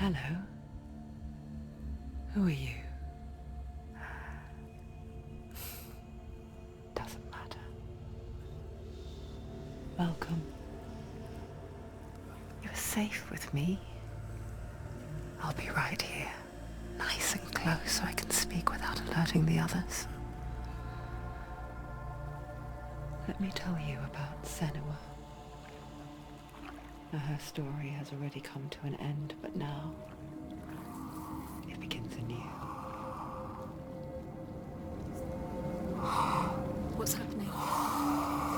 Hello. Who are you? Doesn't matter. Welcome. You're safe with me. I'll be right here, nice and close so I can speak without alerting the others. Let me tell you about Senua. Now, her story has already come to an end, but now it begins anew. What's happening?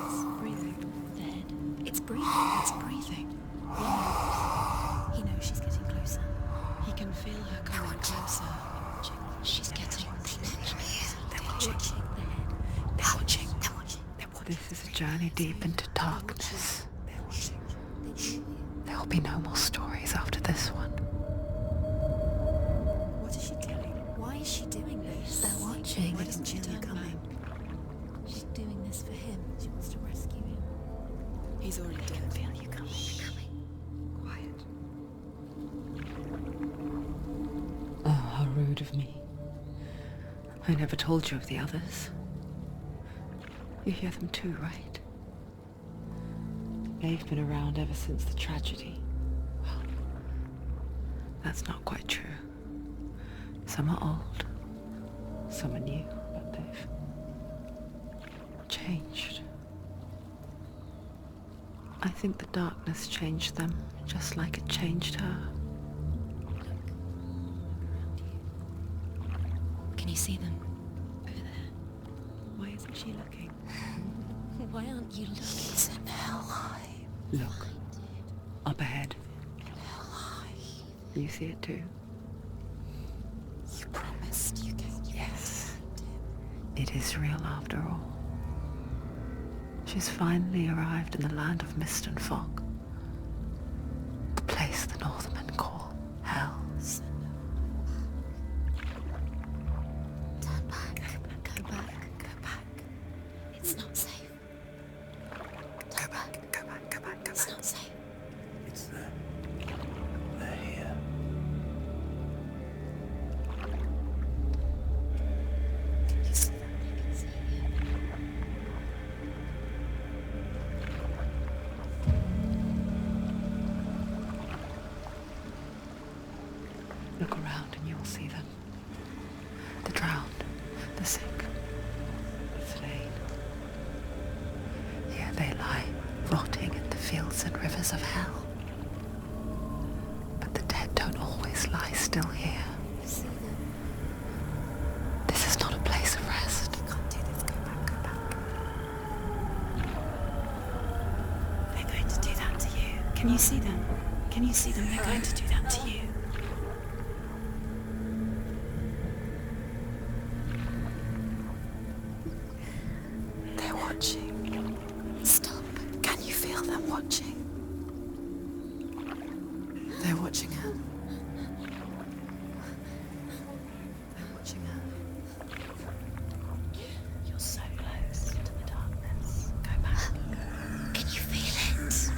It's breathing. The head. It's breathing. It's breathing. He knows she's getting closer. He can feel her coming closer. She's getting closer. They're watching. The head. They're watching. This is a journey deep into darkness. They're watching. There will be no more stories after this one. What is she doing? Why is she doing this? They're watching. Why doesn't she turn coming? She's doing this for him. She wants to rescue him. He's already dead. I feel you coming. Quiet. Oh, how rude of me. I never told you of the others. You hear them too, right? They've been around ever since the tragedy. Well, that's not quite true. Some are old, some are new, but they've changed. I think the darkness changed them, just like it changed her. Can you see them? Over there. Why isn't she looking? Why aren't you looking? It's in hell. Look, up ahead. You see it too? You promised you gave. Yes. It is real after all. She's finally arrived in the land of mist and fog. The place the Northmen call Hell. Turn back. Go back. Go back. It's not safe. Go back, go back, go back, go It's back. not safe. It's them. They're here. You see them? I can see you. Look around and you will see them. The drowned, the sick, the slain. Here they lie, rotting in the fields and rivers of hell. But the dead don't always lie still here. You see them? This is not a place of rest. You can't do this. Go back. Go back. They're going to do that to you. Can you see them? Can you see them? They're going to do that to you. They're watching. Stop. Can you feel them watching? They're watching her. They're watching her. You're so close to the darkness. Go back. Can you feel it?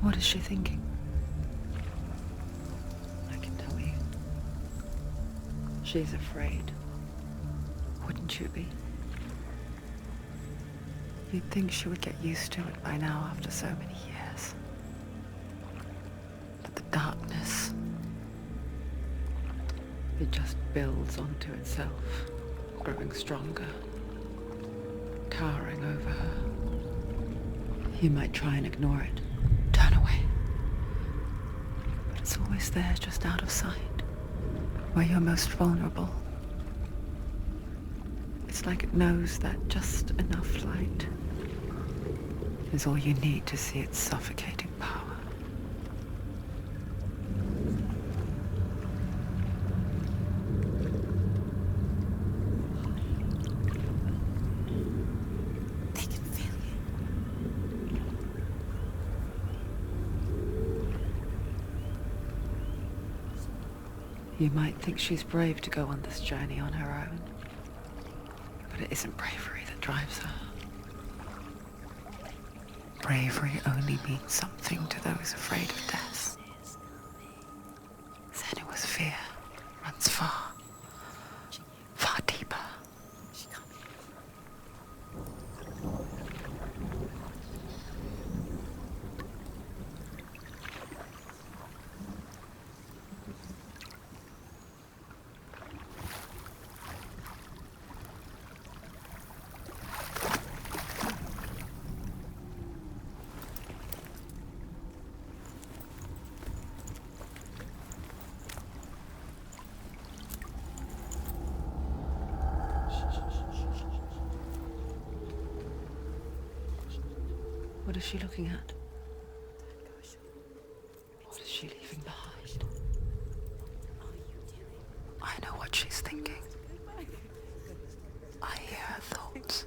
What is she thinking? I can tell you. She's afraid. Wouldn't you be? You'd think she would get used to it by now after so many years. But the darkness, it just builds onto itself, growing stronger, towering over her. You might try and ignore it, turn away. But it's always there, just out of sight, where you're most vulnerable. It's like it knows that just enough light is all you need to see its suffocating power. They can feel you. You might think she's brave to go on this journey on her own, but it isn't bravery that drives her. bravery only means something to those afraid of death. Senua's fear runs far, far deeper. What is she looking at? What is she leaving behind? I know what she's thinking. I hear her thoughts.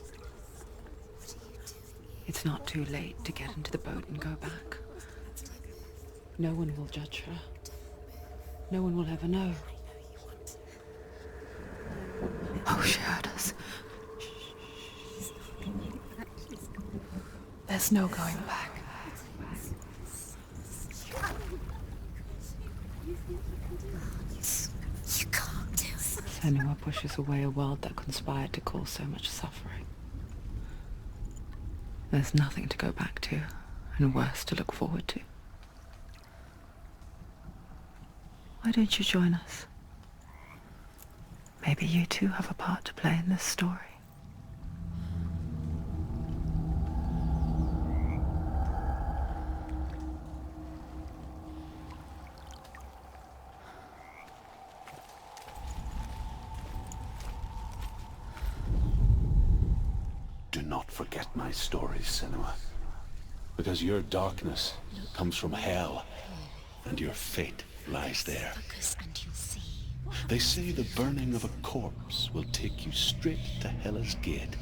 It's not too late to get into the boat and go back. No one will judge her. No one will ever know. Oh, she heard us. There's no going back. You can't do it. Senua pushes away a world that conspired to cause so much suffering. There's nothing to go back to, and worse to look forward to. Why don't you join us? Maybe you too have a part to play in this story. Do not forget my stories, Senua. Because your darkness comes from hell, and your fate lies there. Focus and you'll see. They say the burning of a corpse will take you straight to Hela's gate.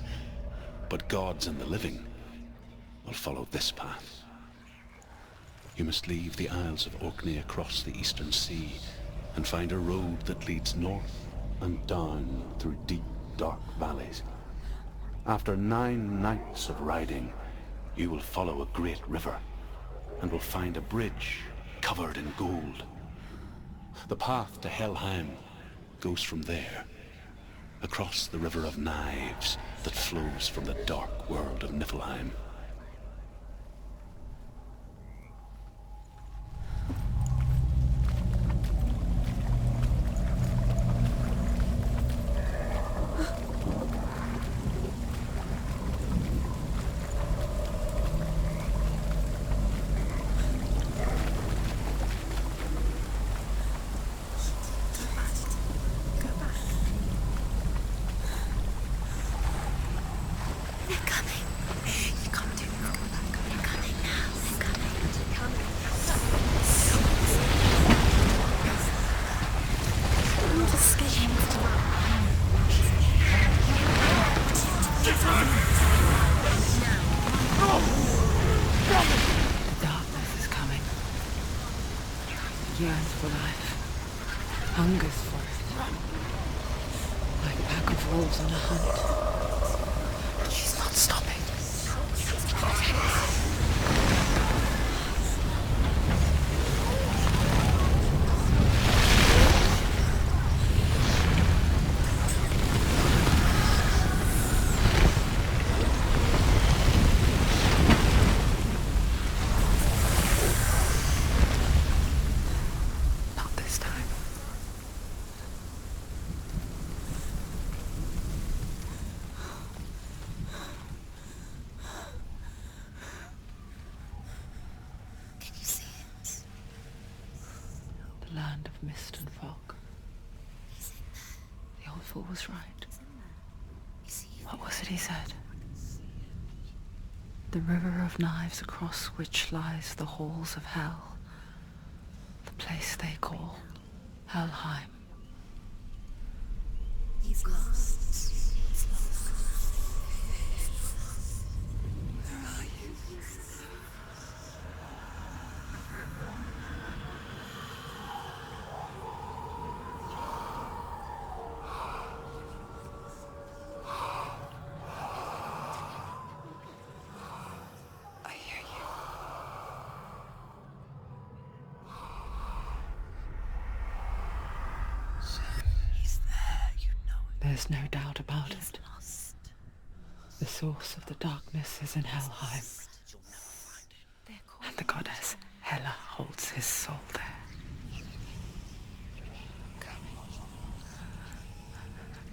But gods and the living will follow this path. You must leave the Isles of Orkney across the eastern sea and find a road that leads north and down through deep, dark valleys. After 9 nights of riding, you will follow a great river and will find a bridge covered in gold. The path to Helheim goes from there, across the River of Knives that flows from the dark world of Niflheim. Yearns for life, hungers for it, like a pack of wolves on a hunt. But she's not stopping. Land of mist and fog. The old fool was right. What was it he said? The river of knives across which lies the halls of hell. The place they call Helheim. He's lost. Where are you? I hear you. There's no doubt about He's it. lost. The source of the darkness is in Helheim, They're calling and the goddess Hela holds his soul there.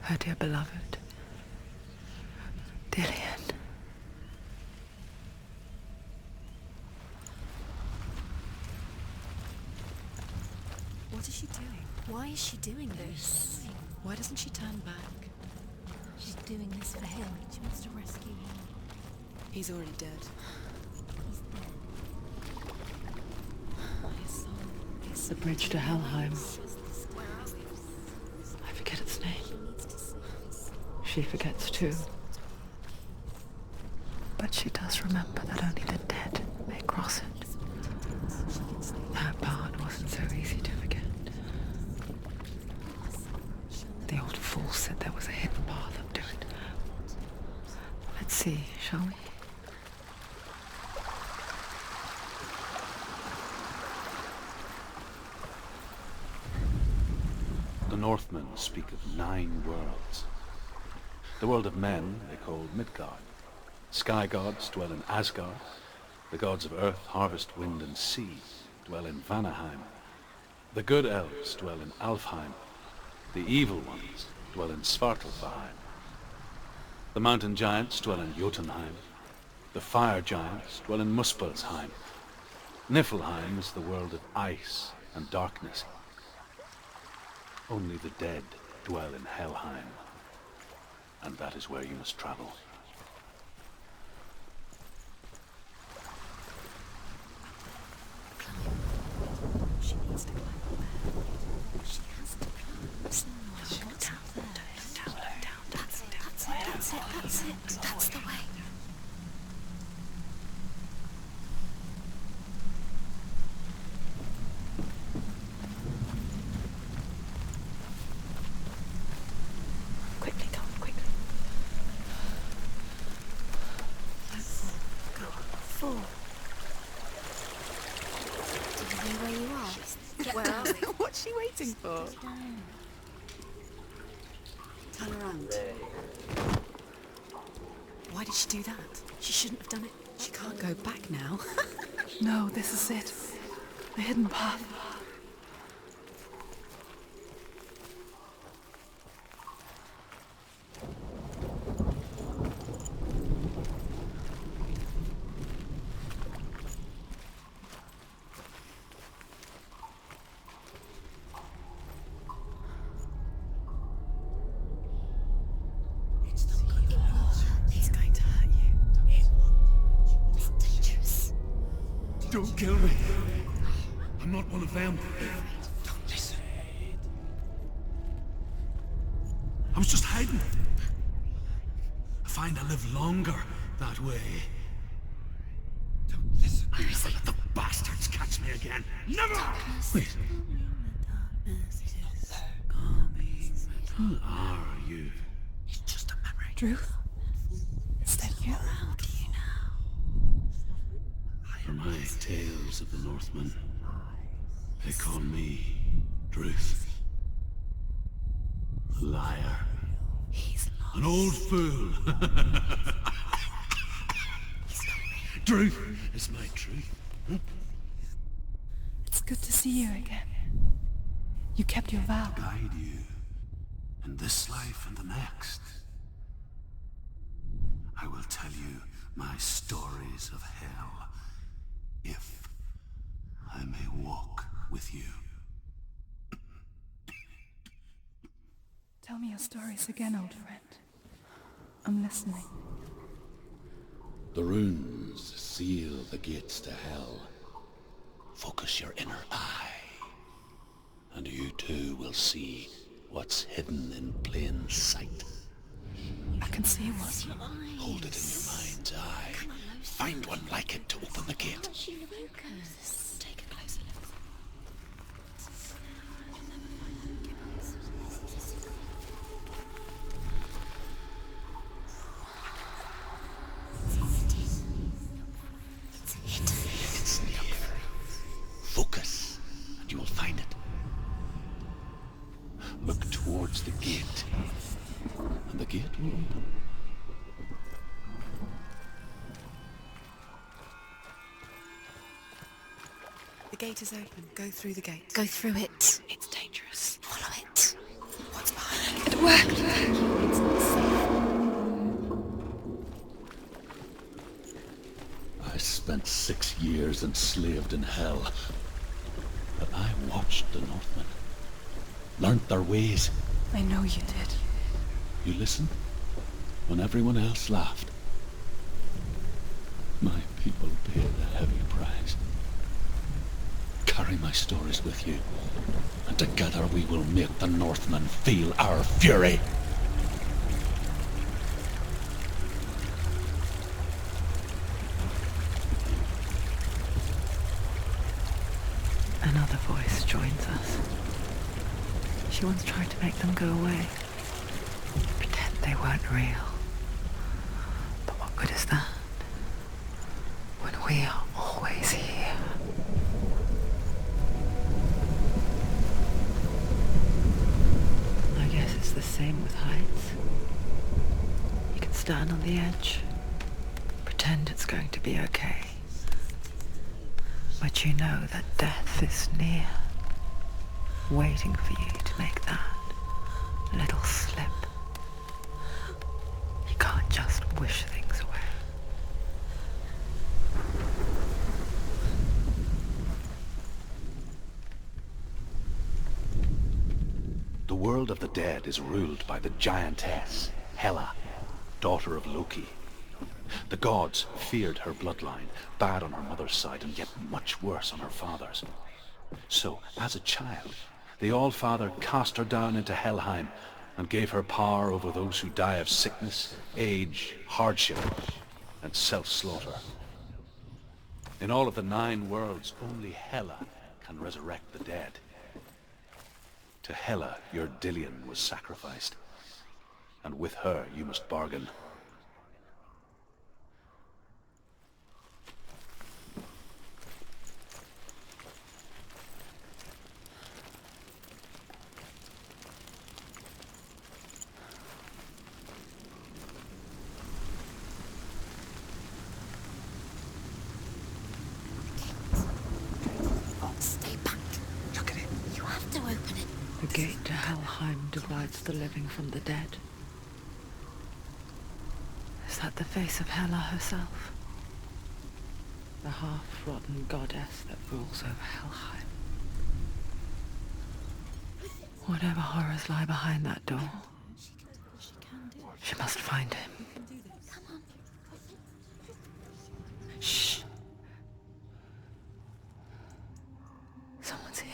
Her dear beloved, Dillian. What is she doing? Why is she doing this? Why doesn't she turn back? She's doing this for him. She wants to rescue him. He's already dead. He's dead. His soul is The bridge to Helheim. Where are we? I forget its name. She needs to see this. She forgets too. But she does remember that only the dead may cross it. That part wasn't so easy to forget. The old fool said there was a hidden path up to it. Let's see, shall we? The Northmen speak of 9 worlds. The world of men they call Midgard. Sky gods dwell in Asgard. The gods of earth, harvest, wind and sea dwell in Vanaheim. The good elves dwell in Alfheim. The evil ones dwell in Svartalfheim. The mountain giants dwell in Jotunheim. The fire giants dwell in Muspelheim. Niflheim is the world of ice and darkness. Only the dead dwell in Helheim, and that is where you must travel. She needs to climb up there. She has to climb. Senua, what's up there? Look down. That's it. That's the way. Quickly, go on, quickly. Don't fall. Go on, fall. Do you know where you are? Where are we? What's she waiting for? Turn around. Why did she do that? She shouldn't have done it. She can't go back now. No, this is it. The hidden path. He's going to hurt you. It's dangerous. Don't kill me. I'm not one of them. Don't listen. I was just hiding. I find I live longer that way. Don't listen. I never let the bastards catch me again. Never! Wait. Who are you? It's just a memory. Druth? Is that you? Around you now. For my tales of the Northmen, they call me Druth. A liar. He's lost. An old fool. Truth is my truth. It's good to see you again. You kept your vow. Guide you in this life and the next. I will tell you my stories of hell, if I may walk with you. Tell me your stories again, old friend. I'm listening. The runes seal the gates to hell. Focus your inner eye, and you too will see what's hidden in plain sight. I can see what. Hold it in your mind's eye. Find one like it to open the gate. Focus. Take a closer look. It's near. Focus, and you will find it. Look towards the gate. gate will open. The gate is open. Go through the gate. Go through it. It's dangerous. Follow it. What's behind it? It worked. It's not safe. I spent 6 years enslaved in hell. But I watched the Northmen. Learnt their ways. I know you did. You listened when everyone else laughed. My people paid a heavy price. Carry my stories with you, and together we will make the Northmen feel our fury. Another voice joins us. She once tried to make them go away. Pretend they weren't real. But what good is that? When we are always here. I guess it's the same with heights. You can stand on the edge, pretend it's going to be okay. But you know that death is near, waiting for you to make that little slip. You can't just wish things away. The world of the dead is ruled by the giantess, Hela, daughter of Loki. The gods feared her bloodline, bad on her mother's side and yet much worse on her father's. So, as a child, the All-Father cast her down into Helheim and gave her power over those who die of sickness, age, hardship, and self-slaughter. In all of the 9 worlds, only Hela can resurrect the dead. To Hela, your Dillion was sacrificed, and with her you must bargain. Stay back. Look at it. You have to open it. The gate to Helheim divides the living from the dead. Is that the face of Hela herself? The half-rotten goddess that rules over Helheim. Whatever horrors lie behind that door, she must find him. Shh. Someone's here.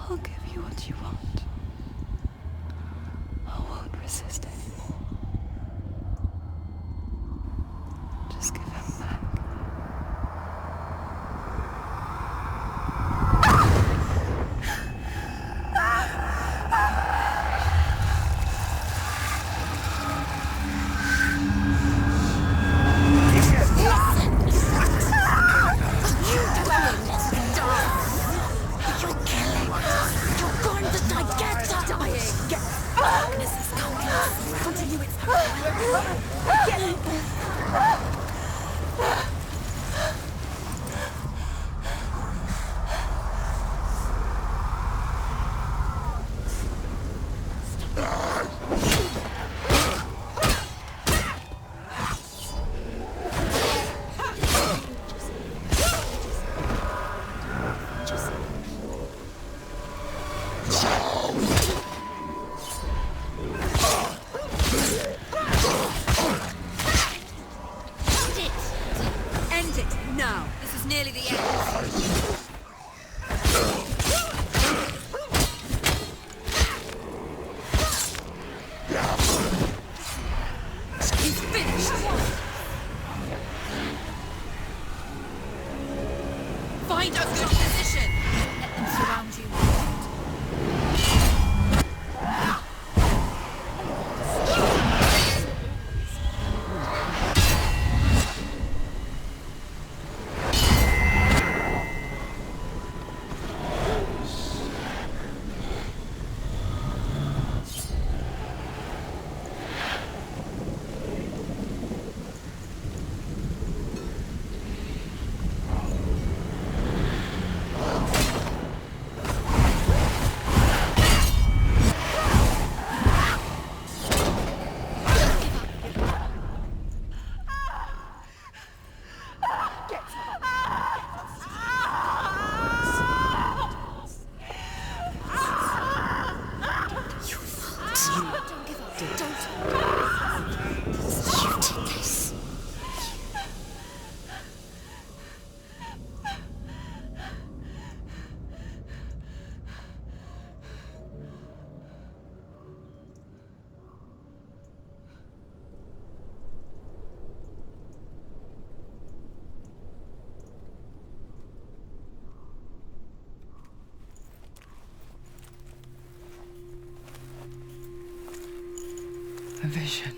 I'll give you what you want. I won't resist anymore. Just give him back. it, now! This is nearly the end. He's finished! Find a good position! Let them surround you. A vision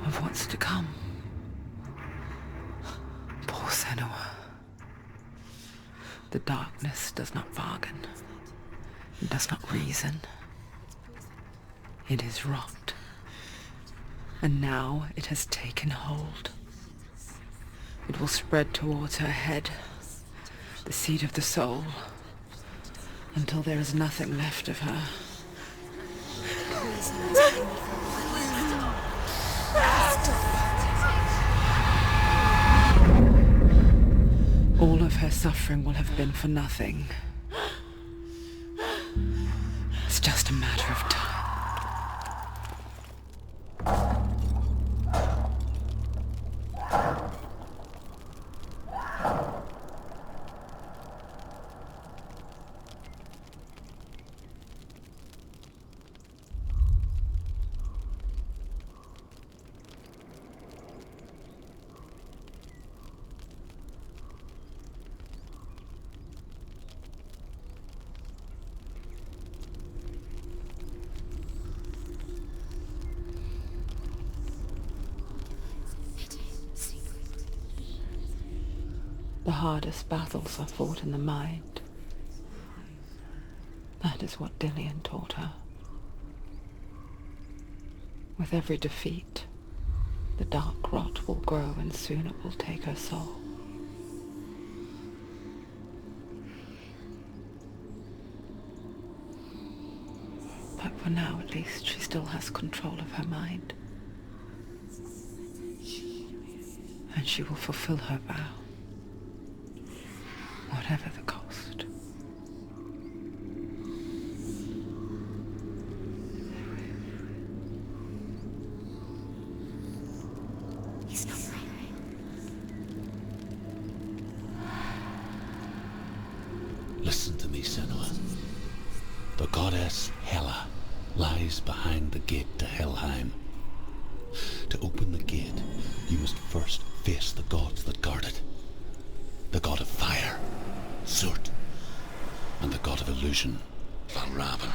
of what's to come. Poor Senua. The darkness does not bargain. It does not reason. It is rot. And now it has taken hold. It will spread towards her head, the seat of the soul, until there is nothing left of her. All of her suffering will have been for nothing. It's just a matter of time. The hardest battles are fought in the mind. That is what Dillian taught her. With every defeat, the dark rot will grow and soon it will take her soul. But for now, at least, she still has control of her mind. And she will fulfill her vow. Whatever the cost. He's not right. Listen to me, Senua. The goddess Hela lies behind the gate to Helheim. To open the gate, you must first face the gods that guard it. The god of fire, Zurt, and the god of illusion, Valravan.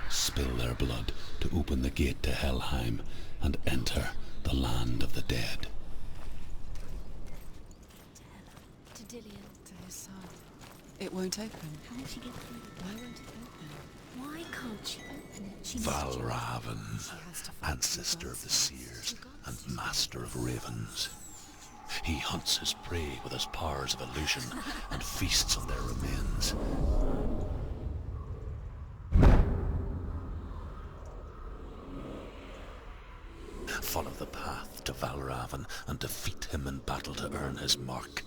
Spill their blood to open the gate to Helheim and enter the land of the dead. To Dillian. To his son. It won't open. How will she get through? Why won't it open? Why can't she open it? She Valravan, She has to fight ancestor of the seers and gods. master of ravens. He hunts his prey with his powers of illusion and feasts on their remains. Follow the path to Valravan and defeat him in battle to earn his mark.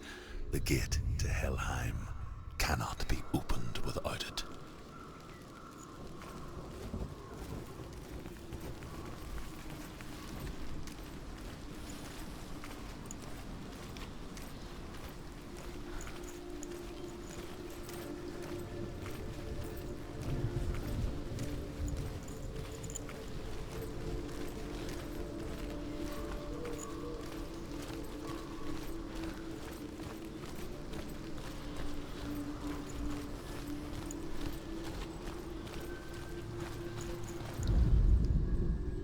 The gate to Helheim cannot be opened without it.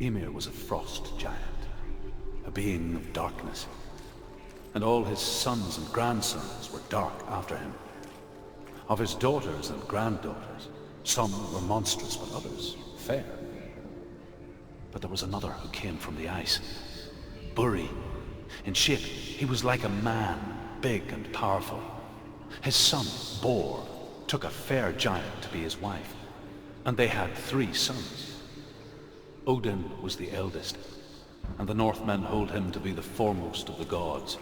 Ymir was a frost giant, a being of darkness, and all his sons and grandsons were dark after him. Of his daughters and granddaughters, some were monstrous, but others fair. But there was another who came from the ice, Buri. In shape, he was like a man, big and powerful. His son, Bor, took a fair giant to be his wife, and they had 3 sons. Odin was the eldest, and the Northmen hold him to be the foremost of the gods,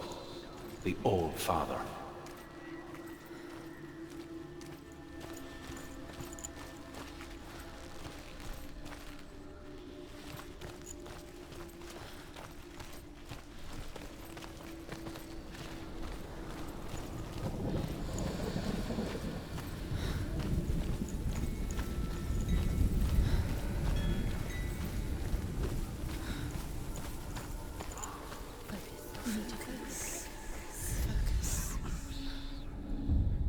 the All-Father.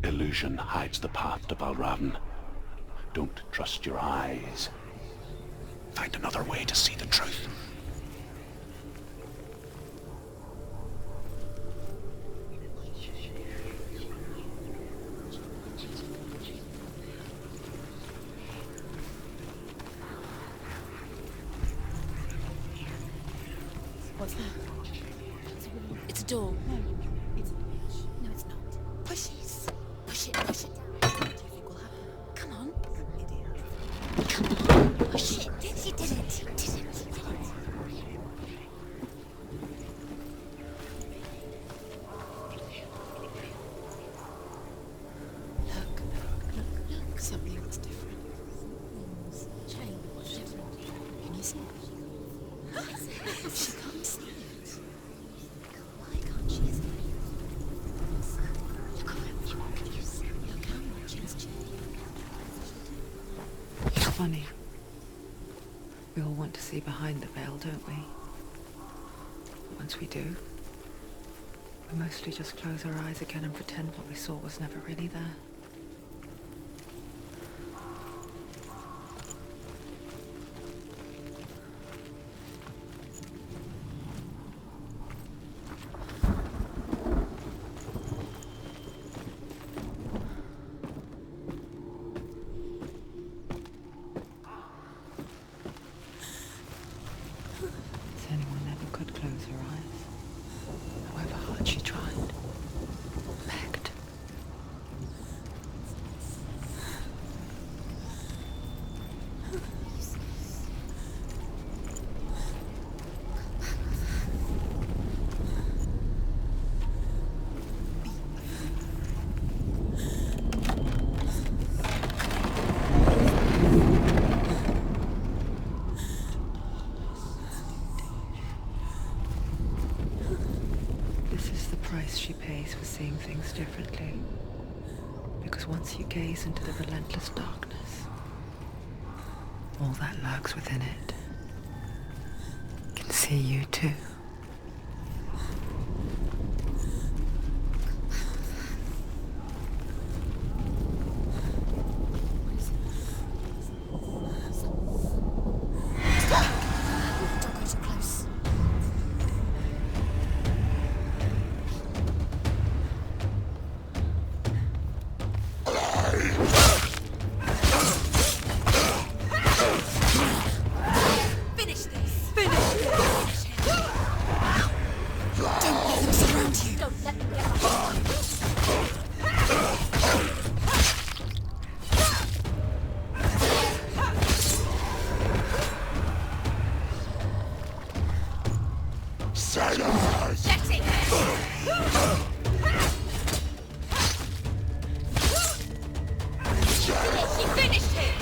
Illusion hides the path to Valravn. Don't trust your eyes. Find another way to see the truth. What's that? It's a door. No, it's not. Push it. Push it. Push it. What do you think will happen? Come on. You idiot. Come on. Push it. He did it. He did it. He did it. Look. Something that's different. Things change. Different. Can you see it? She can't see it. Why can't she see it? Your camera changed. It's funny. We all want to see behind the veil, don't we? But once we do, we mostly just close our eyes again and pretend what we saw was never really there. Senua never could close her eyes, however hard she tried, begged. This is the price she pays for seeing things differently. Because once you gaze into the relentless darkness, all that lurks within it can see you too. Don't go too close. Finish this. Finish this. Don't let them surround you. Don't let them get behind you. Let it. She finished him.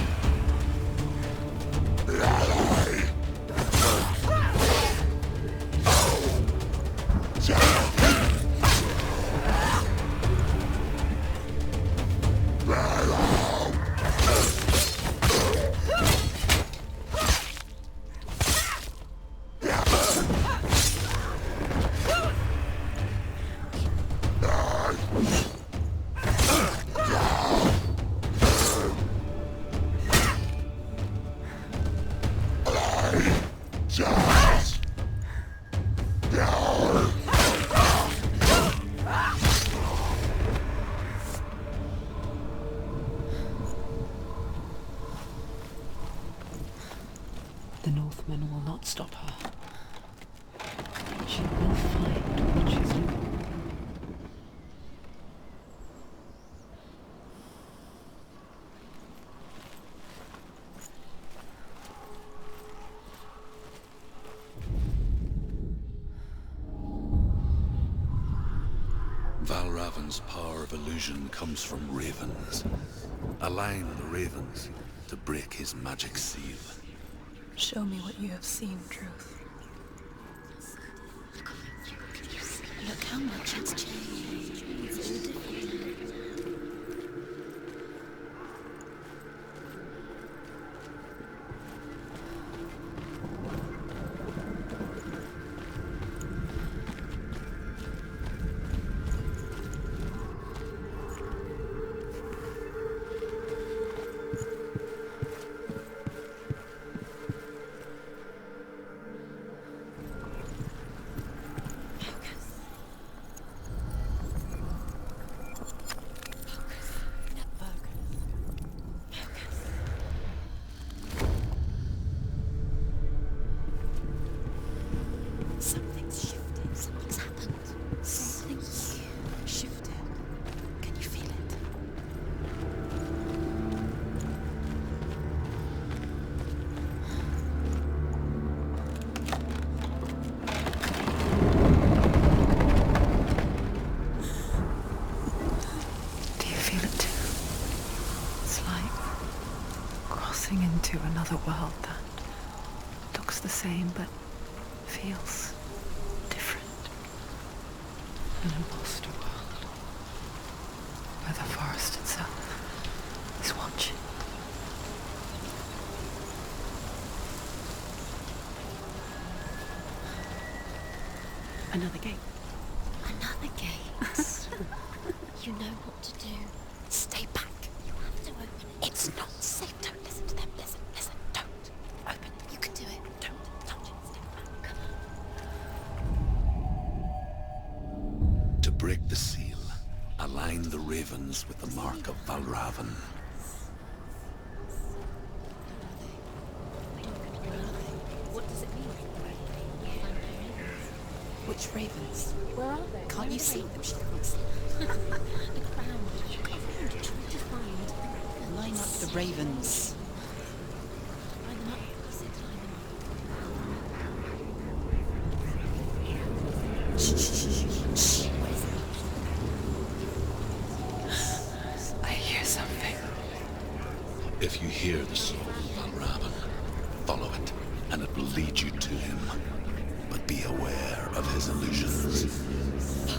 Valravan's power of illusion comes from ravens. Align the ravens to break his magic seal. Show me what you have seen, Truth. Look how much it's changed. It's all different. Something's shifted. Something's happened. Something shifted. Can you feel it? Do you feel it too? It's like crossing into another world that looks the same but feels different. An imposter world where the forest itself is watching. Another gate. Another gate. You know what to do. Stay back. You have to open it. It's not safe. Don't listen to them. Listen. Don't. Open. You can do it. Don't touch it. Stay back. To break the seal, align the ravens with the mark of Valravan. What does it mean? Which ravens? Where are they? Can't you see them? She can't see. Look around. Try to find. Line up the ravens. Line them up. He said to line them up. Shh. I hear something. If you hear the soul of Valravan, follow it, and it will lead you to him. But be aware of his illusions.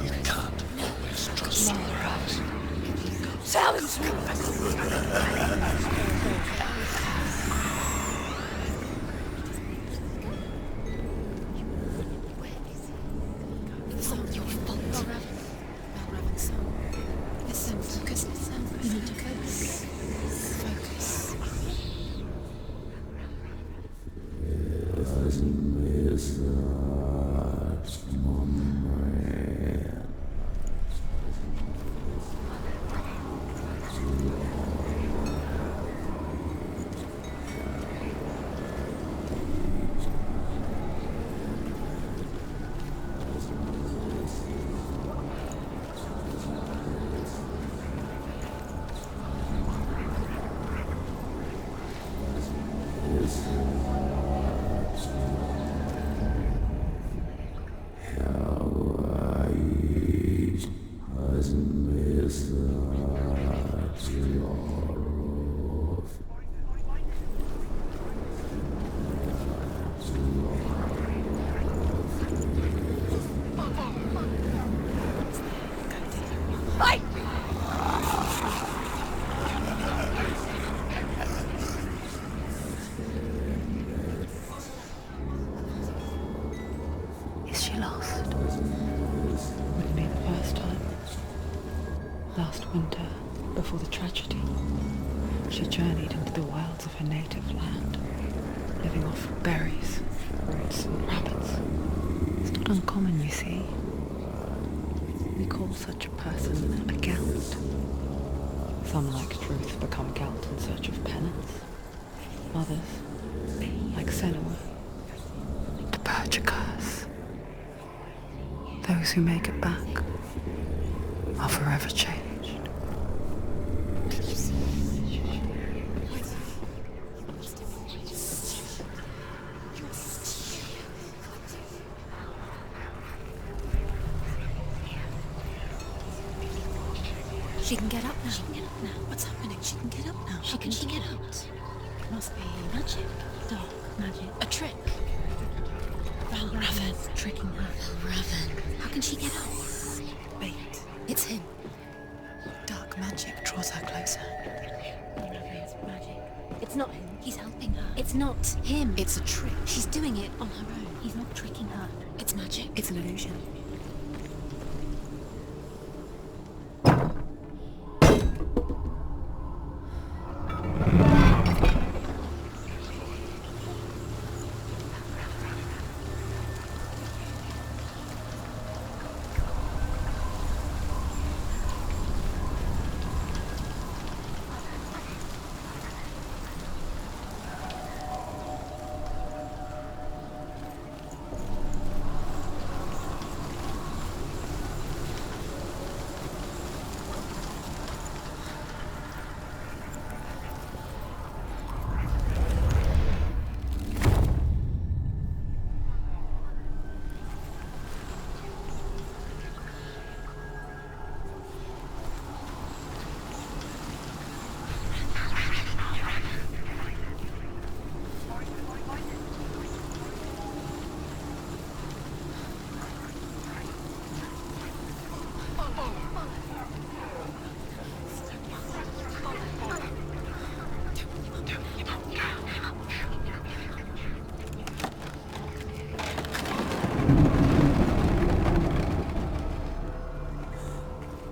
You can't always trust him. Silence! It's not your fault. Valravan's son. Listen, focus. You need to focus. Focus. Is she lost? Wouldn't be the first time. Last winter, before the tragedy, she journeyed into the wilds of her native land, living off berries, roots, and rabbits. It's not uncommon, you see. We call such a person a Gelt. Some, like Truth, become Gelt in search of penance. Others, like Senua, to purge a curse. Those who make it back are forever changed. She can get up now. She can get up now. What's happening? She can get up now. How can she get out? It must be Magic. dark magic. A trick. Raven's tricking her. Raven. How can she get out? Bait. It's him. Dark magic draws her closer. Raven's magic. It's not him. He's helping her. It's not him. It's a trick. She's doing it on her own. He's not tricking her. It's magic. It's an illusion.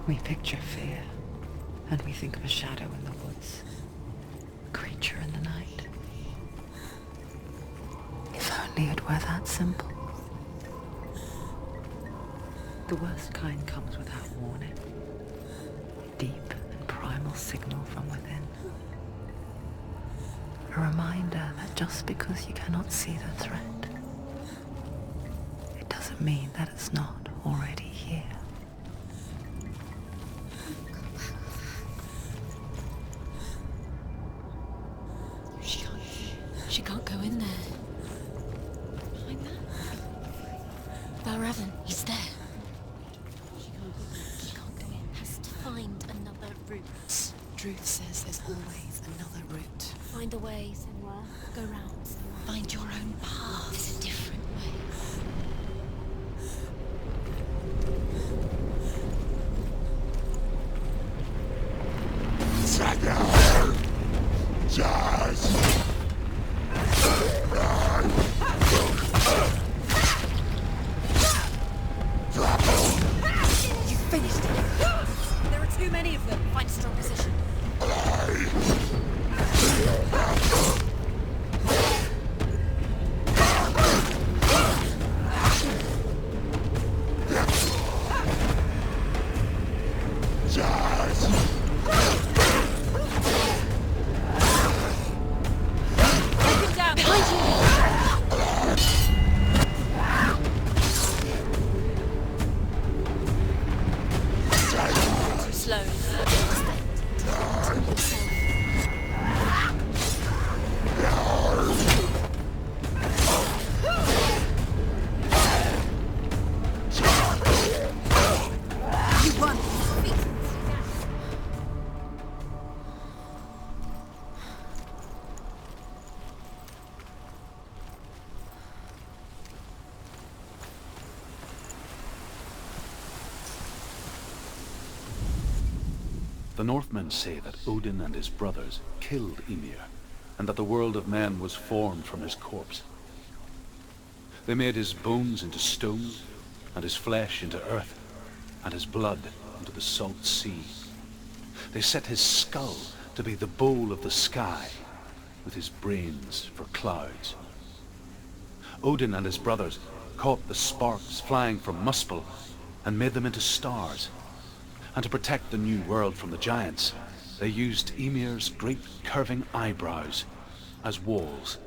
We picture fear, and we think of a shadow in the woods, a creature in the night. If only it were that simple. The worst kind comes without warning. Deep and primal signal from within. A reminder that just because you cannot see the threat, it doesn't mean that it's not already here. She can't go in there. Behind that. Raven, he's there. He can't go in. Has to find another route. Druth says there's always another route. Find a way, Senua. Go round, Senua. Find your own path. There's a different way. You finished it. There are too many of them. Find a strong position. Take him down. Behind you. Too slow. You won. The Northmen say that Odin and his brothers killed Ymir, and that the world of men was formed from his corpse. They made his bones into stone, and his flesh into earth, and his blood into the salt sea. They set his skull to be the bowl of the sky, with his brains for clouds. Odin and his brothers caught the sparks flying from Muspel and made them into stars. And to protect the new world from the giants, they used Ymir's great curving eyebrows as walls.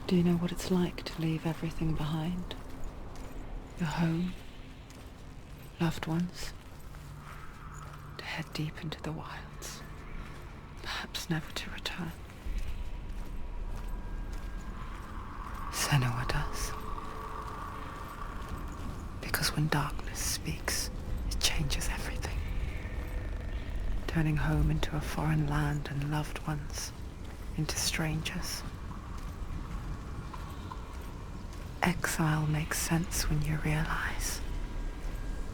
Do you know what it's like to leave everything behind? Your home, loved ones, to head deep into the wilds, perhaps never to return. Senua does. Because when darkness speaks, it changes everything, turning home into a foreign land and loved ones into strangers. Exile makes sense when you realize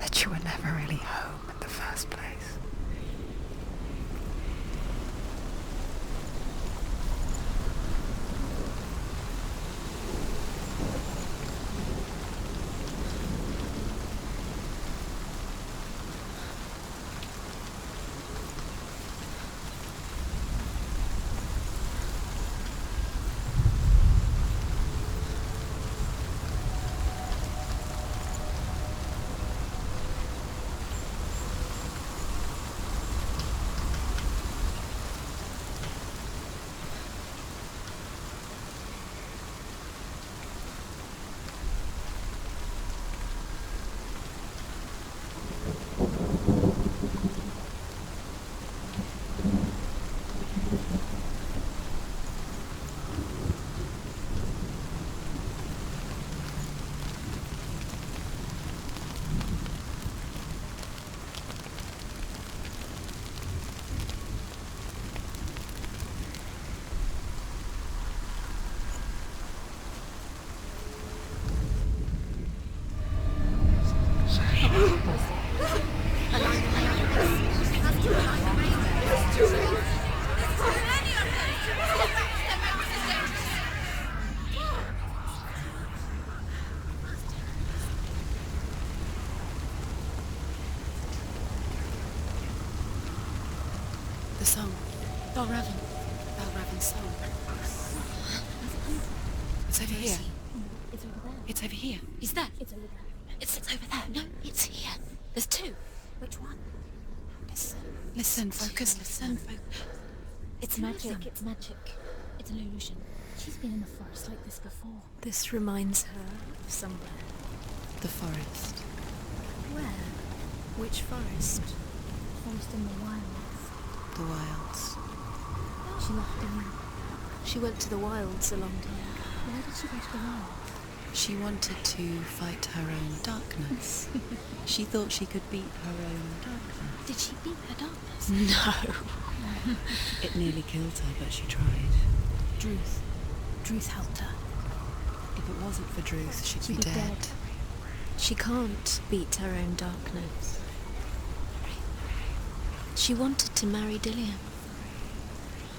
that you were never really home in the first place. The song. Balravan's song. It's over here. It's over there. It's over here. Is that? It's over there. It's over there. No, it's here. There's two. Which one? Listen, focus, listen. It's magic. It's magic. It's an illusion. She's been in the forest like this before. This reminds her of somewhere. The forest. Where? Which forest? Forest in the wilds. The wilds. She left Dillian. She went to the wilds a long time ago. Why did she go to the wilds? She wanted to fight her own darkness. She thought she could beat her own darkness. Did she beat her darkness? No. It nearly killed her, but she tried. Druth helped her. If it wasn't for Druth, she'd be dead. dead. She can't beat her own darkness. She wanted to marry Dillian.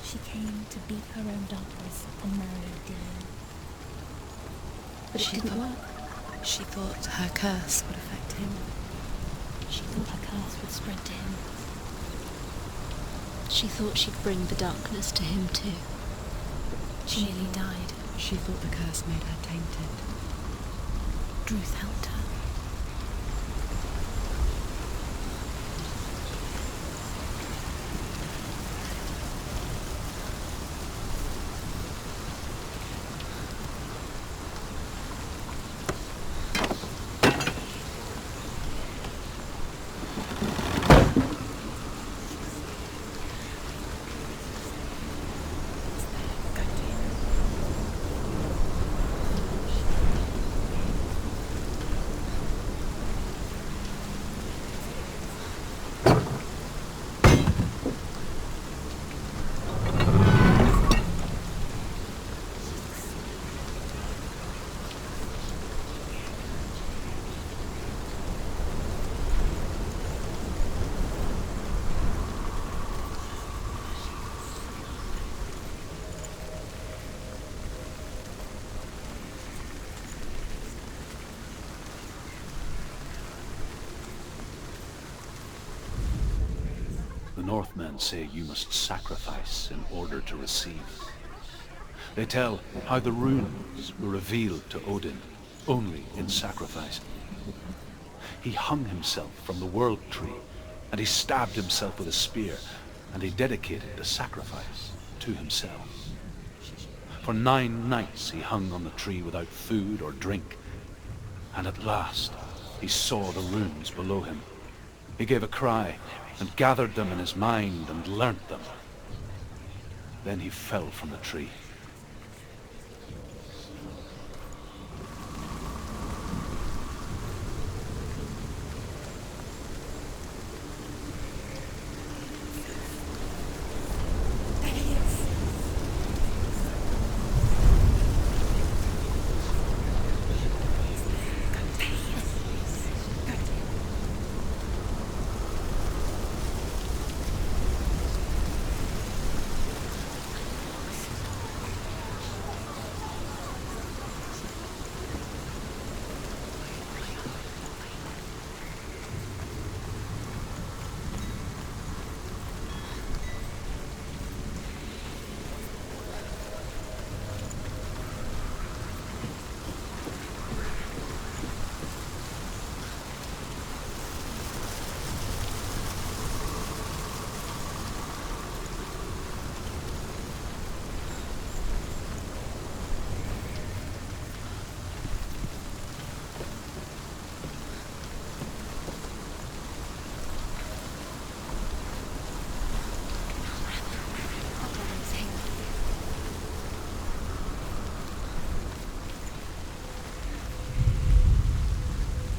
She came to beat her own darkness and marry Dillian. But it didn't work. She thought her curse would affect him. She thought her curse would spread to him. She thought she'd bring the darkness to him too. She nearly died. She thought the curse made her tainted. Druth helped her. The Northmen say you must sacrifice in order to receive. They tell how the runes were revealed to Odin only in sacrifice. He hung himself from the world tree, and he stabbed himself with a spear, and he dedicated the sacrifice to himself. For 9 nights he hung on the tree without food or drink, and at last he saw the runes below him. He gave a cry, and gathered them in his mind and learnt them. Then he fell from the tree.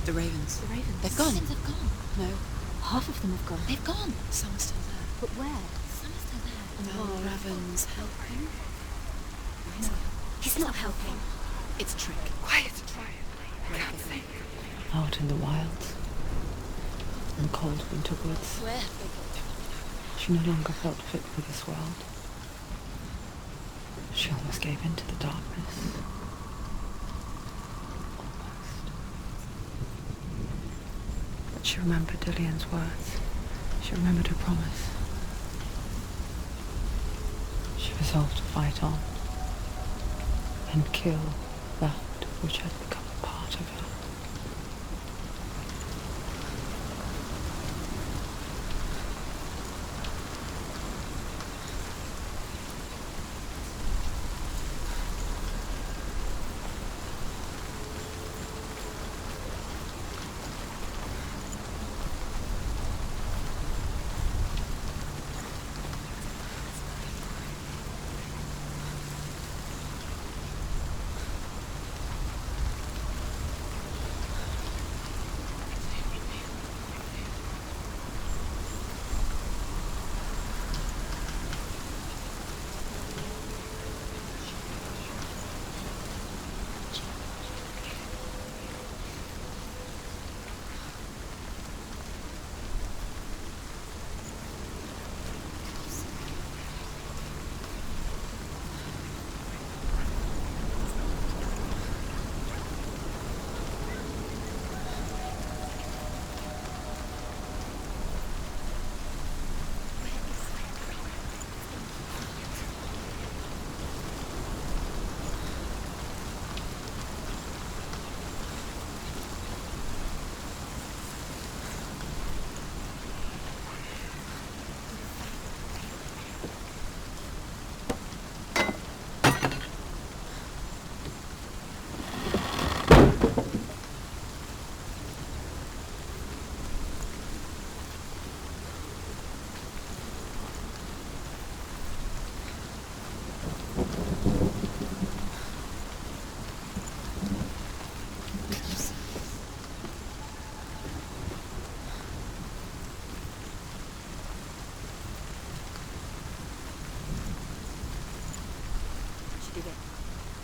The ravens. The ravens. They've gone. They've gone. No. Half of them have gone. They've gone. Some are still there. But where? Some are still there. And will Raven's help him? No, he's not helping. It's a trick. Quiet. Raven. Out in the wilds. In cold winter woods. Where have they gone? She no longer felt fit for this world. She almost gave in to the darkness. Almost. But she remembered Dillian's words. She remembered her promise. She resolved to fight on and kill that which had become a part of her.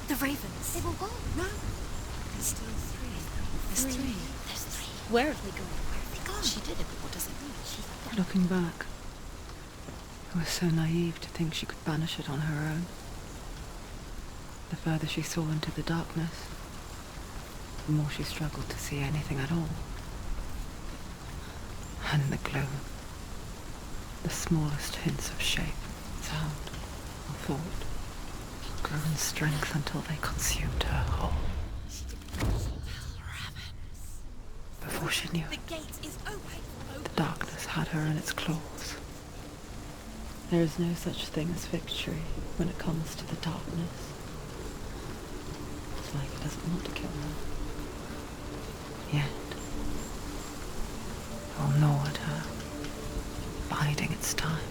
The ravens. They've all gone. No. There's still three. There's three. There's three. Where have they gone? Where have they gone? She did it, but what does it mean? She's done. Looking back, I was so naive to think she could banish it on her own. The further she saw into the darkness, the more she struggled to see anything at all. And the gloom, the smallest hints of shape, sound, or thought, grew in strength until they consumed her whole. Before she knew The it, gate is open. the darkness had her in its claws. There is no such thing as victory when it comes to the darkness. It's like it doesn't want to kill her. Yet, it will gnaw at her, its time.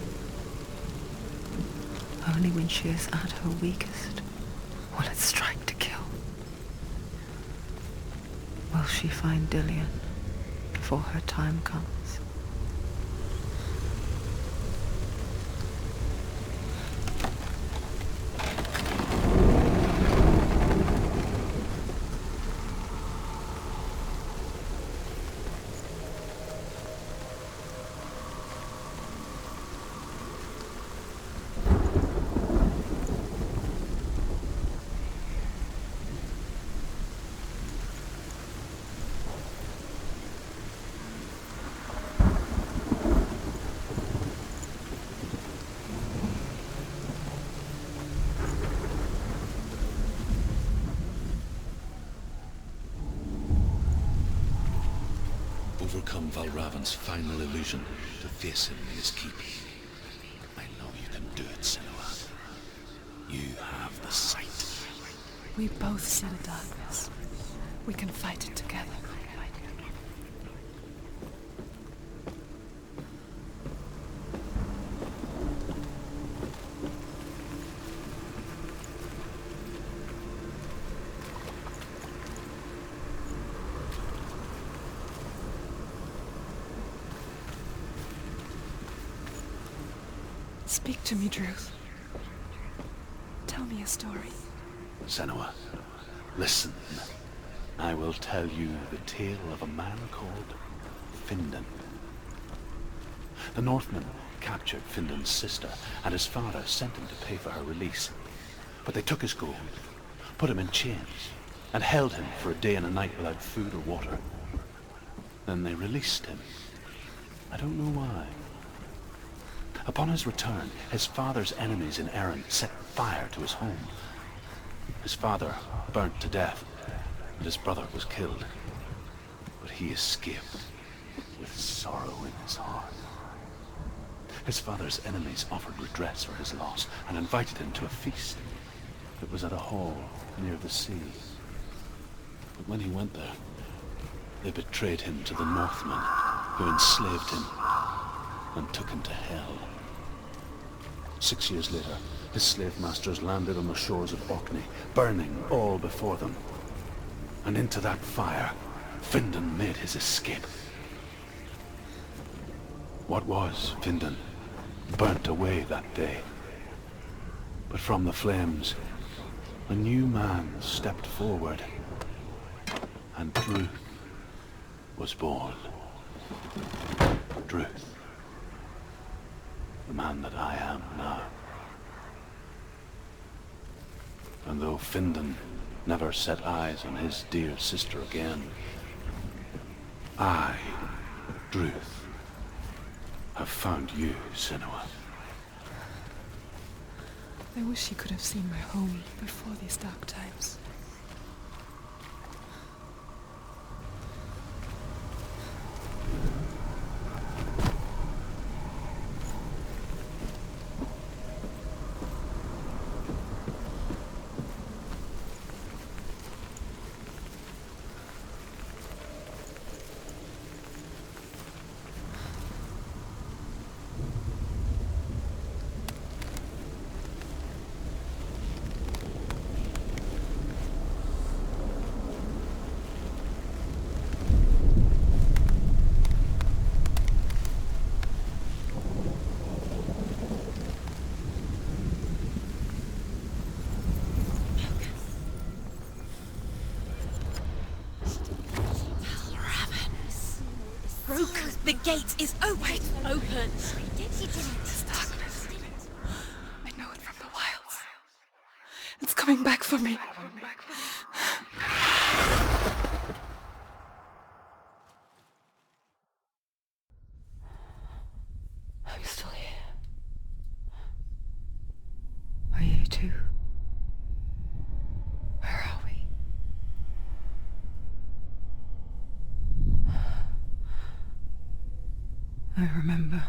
Only when she is at her weakest will it strike to kill. Will she find Dillion before her time comes? Overcome Valravan's final illusion to face him in his keep. I know you can do it, Senua. You have the sight. We both see the darkness. We can fight it together. Speak to me, Druth. Tell me a story. Senua, listen. I will tell you the tale of a man called Findan. The Northmen captured Findan's sister, and his father sent him to pay for her release. But they took his gold, put him in chains, and held him for a day and a night without food or water. Then they released him. I don't know why. Upon his return, his father's enemies in Erin set fire to his home. His father burnt to death, and his brother was killed. But he escaped with sorrow in his heart. His father's enemies offered redress for his loss and invited him to a feast. It was at a hall near the sea. But when he went there, they betrayed him to the Northmen, who enslaved him and took him to hell. 6 years later, his slave masters landed on the shores of Orkney, burning all before them. And into that fire, Findan made his escape. What was Findan burnt away that day. But from the flames, a new man stepped forward, and Druth was born. Druth. The man that I am now. And though Findan never set eyes on his dear sister again, I, Druth, have found you, Senua. I wish he could have seen my home before these dark times. The gate is open. Open. This darkness. I know it from the wilds. It's coming back for me. Are you still here? Are you too? Where are we? I remember.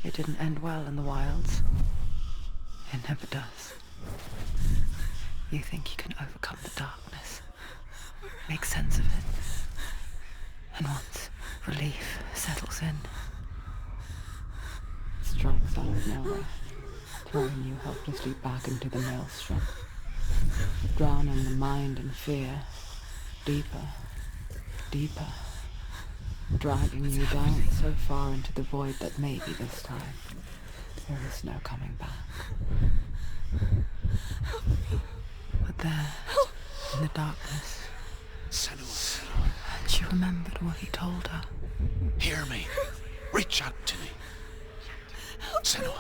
It didn't end well in the wilds. It never does. You think you can overcome the darkness. Where make sense of it. And once relief settles in, it strikes out of nowhere, throwing you helplessly back into the maelstrom, drowning the mind in fear, deeper, deeper, dragging you down so far into the void that maybe this time there is no coming back. But there, in the darkness, Senua, she remembered what he told her. hear me. Reach out to me. Senua,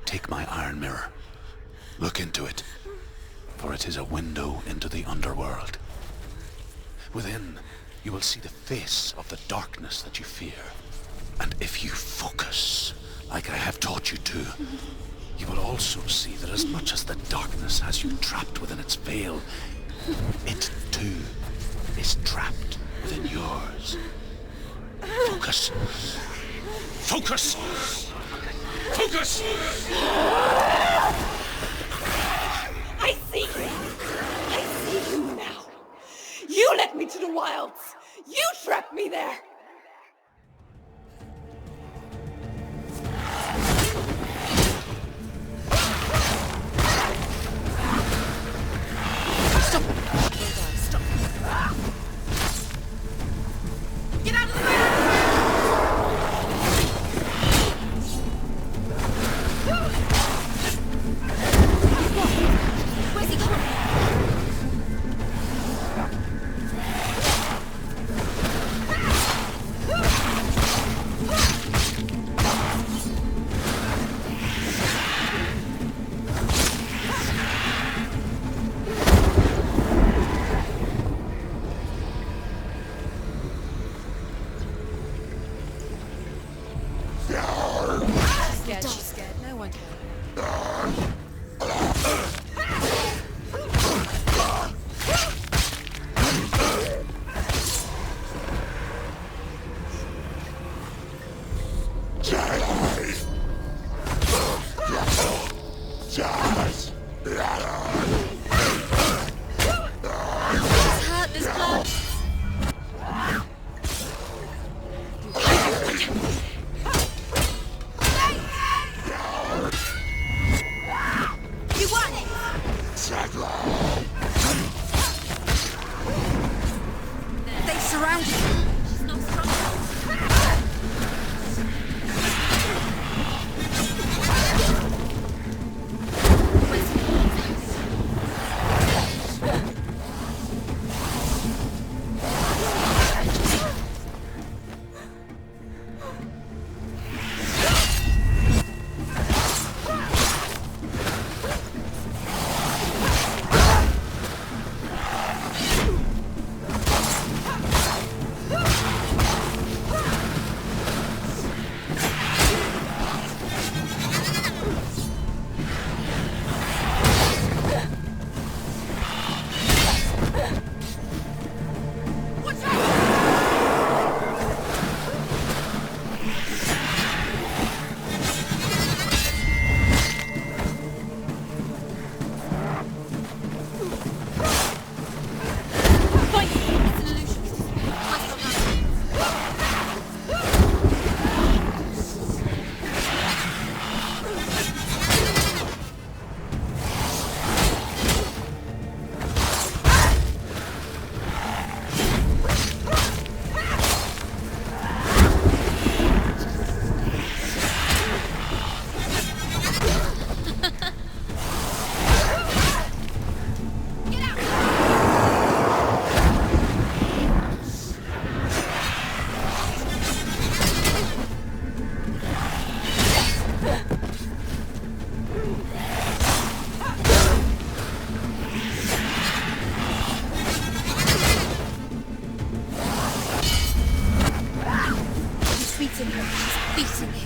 take my iron mirror. Look into it, for it is a window into the underworld. Within, you will see the face of the darkness that you fear. And if you focus, like I have taught you to, you will also see that as much as the darkness has you trapped within its veil, it too is trapped within yours. Focus. Focus! Focus! I see you! I see you now! You led me to the wilds! You trapped me there! She's scared. No one can.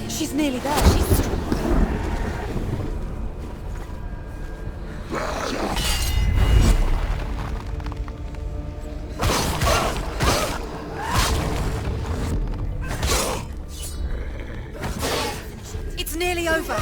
She's nearly there. She's strong. It's nearly over.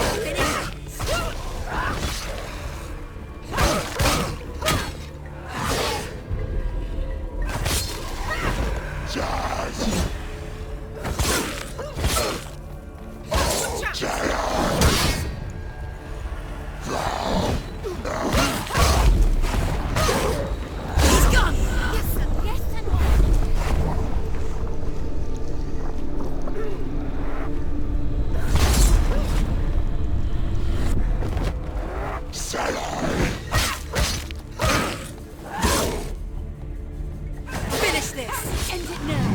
Finish this! End it now!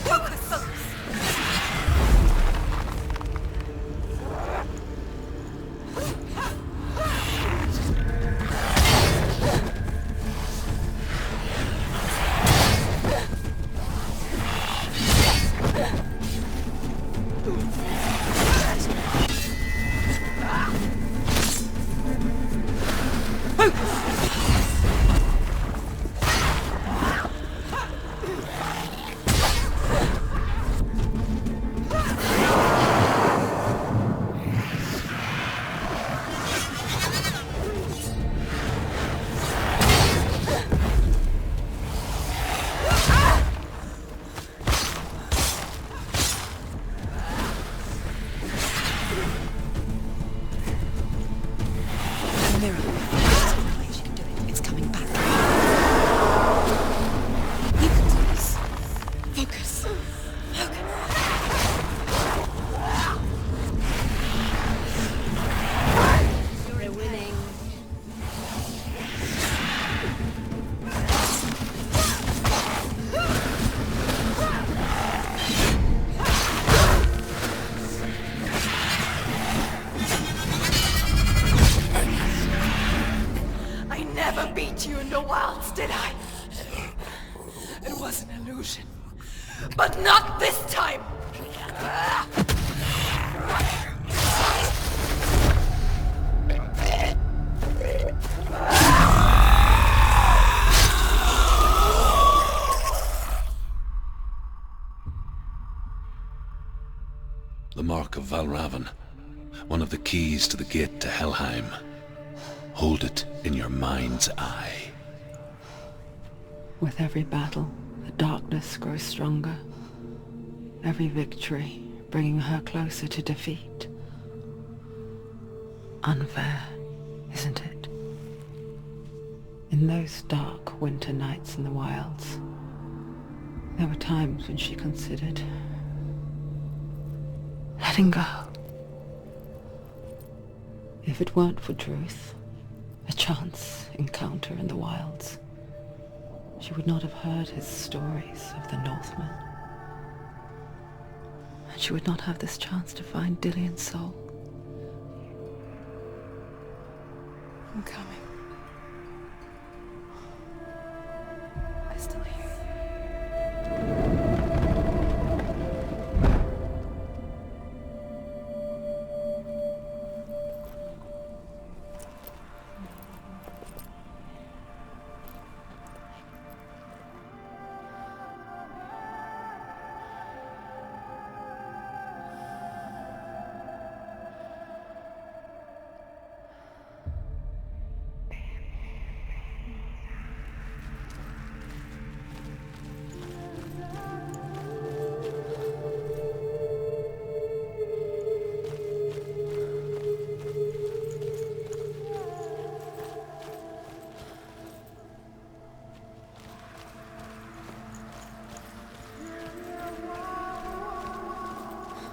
Focus! Focus! Did I? It was an illusion. But not this time! The Mark of Valravan. One of the keys to the gate to Helheim. Hold it in your mind's eye. With every battle, the darkness grows stronger. Every victory bringing her closer to defeat. Unfair, isn't it? In those dark winter nights in the wilds, there were times when she considered letting go. If it weren't for Druth, a chance encounter in the wilds, she would not have heard his stories of the Northmen. And she would not have this chance to find Dillion's soul. I'm coming. I still hear you.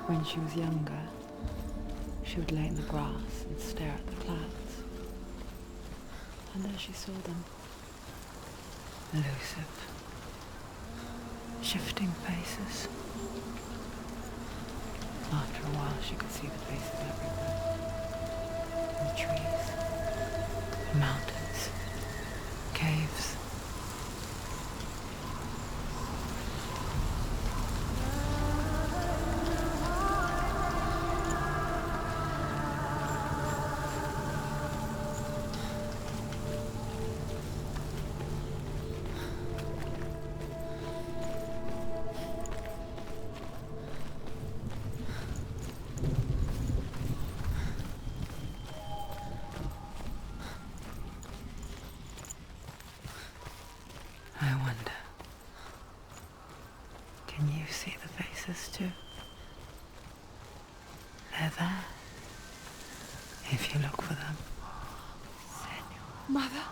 When she was younger, she would lay in the grass and stare at the clouds. And there she saw them. Elusive. Shifting faces. After a while, she could see the faces everywhere. In the trees, the mountains, caves. I wonder, can you see the faces too? They're there, if you look for them. Senua. Mother?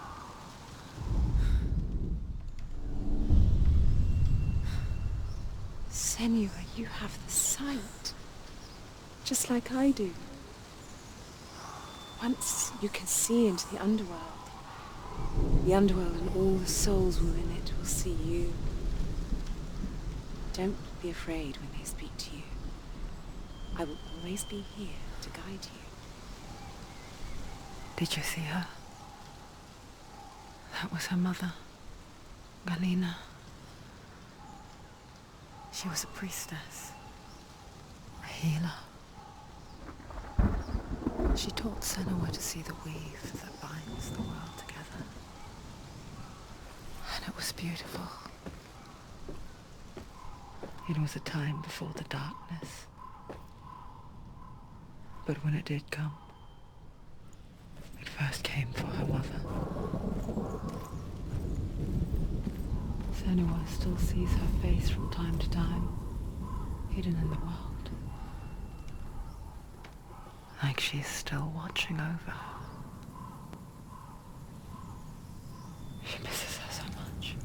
Senua, you have the sight. Just like I do. Once you can see into the underworld and all the souls within it will see you. Don't be afraid when they speak to you. I will always be here to guide you. Did you see her? That was her mother, Galina. She was a priestess, a healer. She taught Senua to see the weave that binds the world together. And it was beautiful. It was a time before the darkness. But when it did come, it first came for her mother. Senua still sees her face from time to time, hidden in the world. Like she's still watching over her. She misses her so much.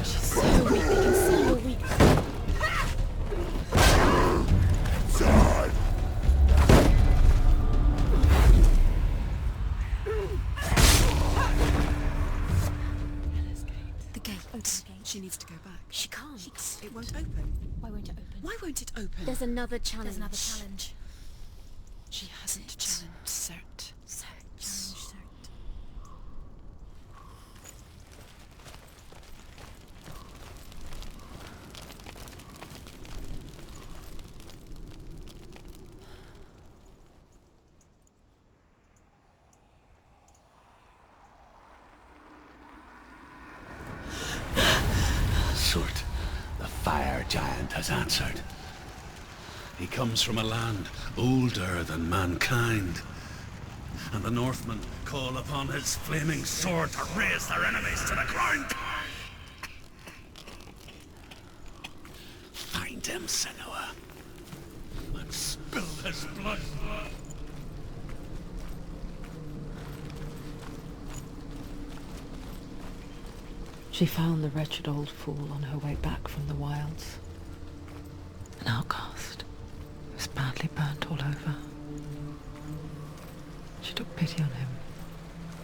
She's so weak. They can see her weak. The gate. Open the gate. She needs to go back. She can't. It won't open. Why won't it open? Why won't it open? There's another challenge. She hasn't challenged Cert. Challenge Cert. Surt, the fire giant, has answered. He comes from a land older than mankind, and the Northmen call upon his flaming sword to raise their enemies to the ground. Find him, Senua, and spill his blood. She found the wretched old fool on her way back from the wilds. An outcast. He was badly burnt all over. She took pity on him,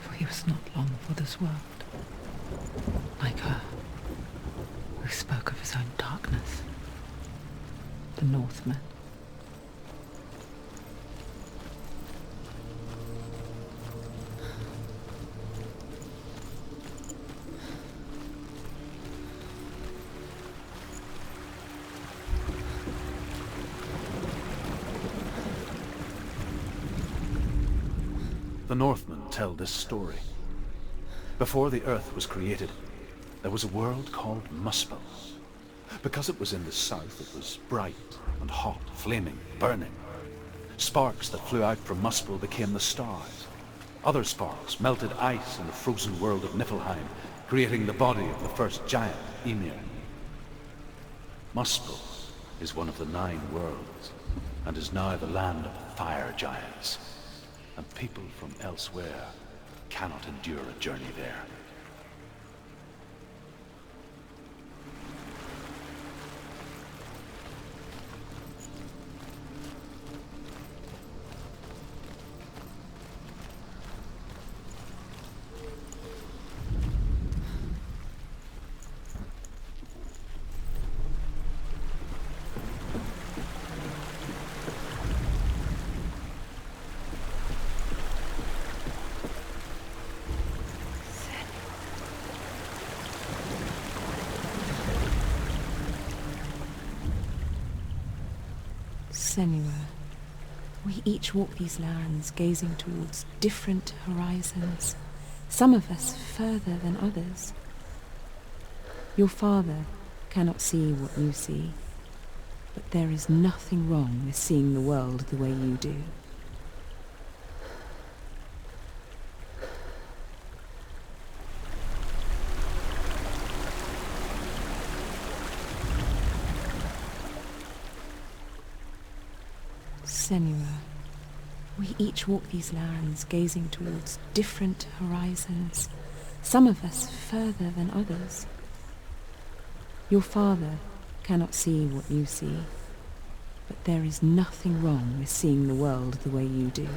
for he was not long for this world. Like her, who spoke of his own darkness. The Northmen. The Northmen tell this story. Before the earth was created, there was a world called Muspel. Because it was in the south, it was bright and hot, flaming, burning. Sparks that flew out from Muspel became the stars. Other sparks melted ice in the frozen world of Niflheim, creating the body of the first giant, Ymir. Muspel is one of the 9 worlds, and is now the land of the fire giants. And people from elsewhere cannot endure a journey there. Senua, we each walk these lands gazing towards different horizons, some of us further than others. Your father cannot see what you see, but there is nothing wrong with seeing the world the way you do. Senua, we each walk these lands gazing towards different horizons, some of us further than others. Your father cannot see what you see, but there is nothing wrong with seeing the world the way you do.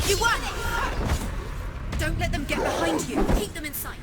You won! Don't let them get behind you. Keep them in sight.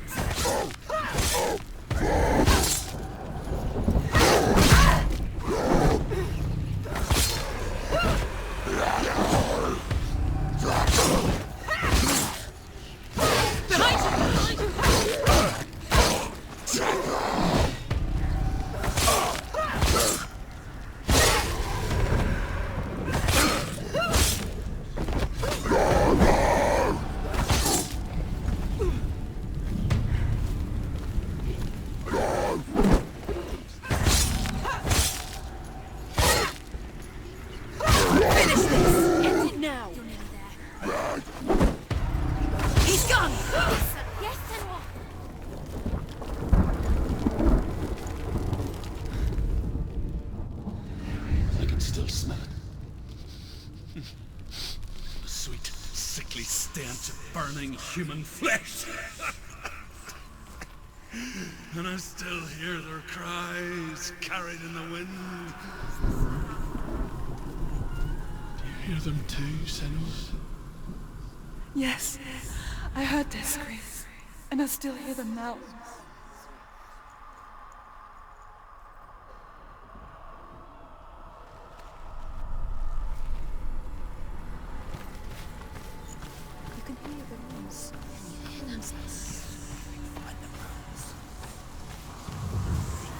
Burning human flesh. And I still hear their cries carried in the wind. Do you hear them too, Senua? Yes, I heard their screams, and I still hear them now.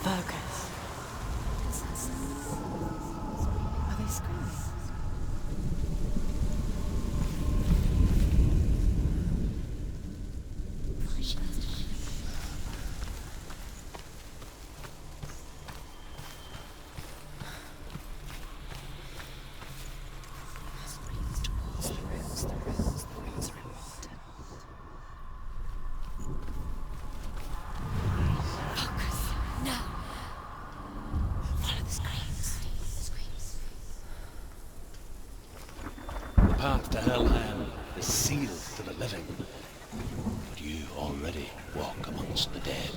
Focus. Are they screaming? The path to Helheim is sealed to the living, but you already walk amongst the dead.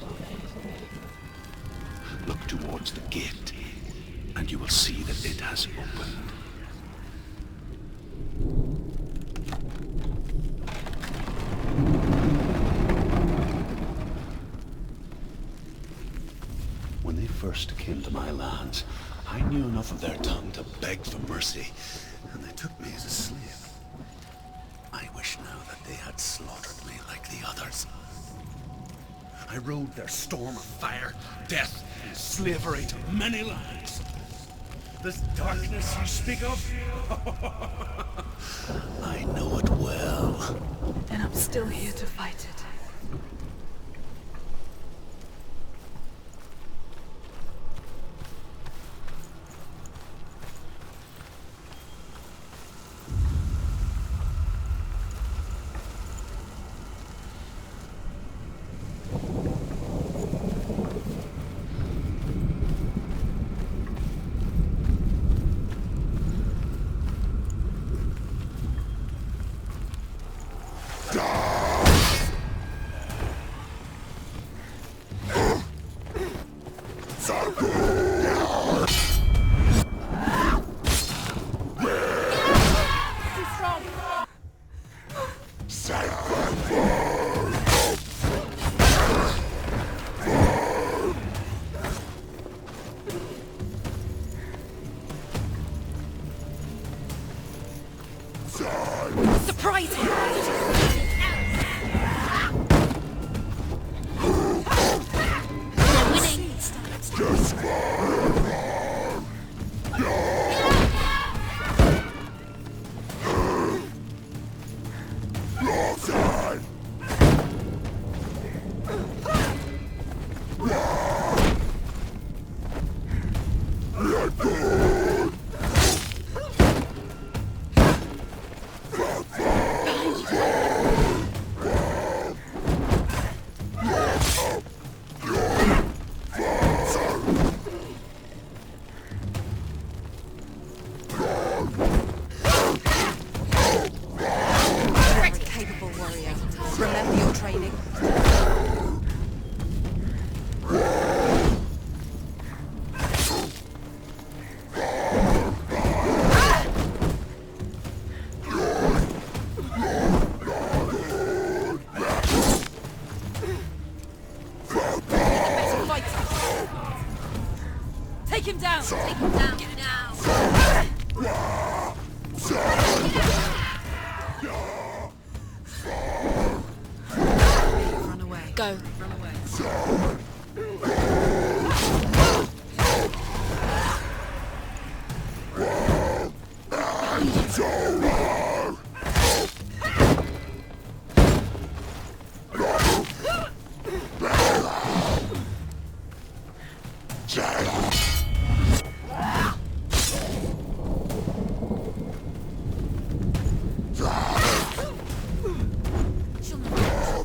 Look towards the gate, and you will see that it has opened. When they first came to my lands, I knew enough of their tongue to beg for mercy, and they took me as a slave. I wish now that they had slaughtered me like the others. I rode their storm of fire, death, and slavery to many lands. This darkness you speak of, I know it well. And I'm still here to fight it. Surprise him! Behind you. Take him down now. Run away. Go. Run away.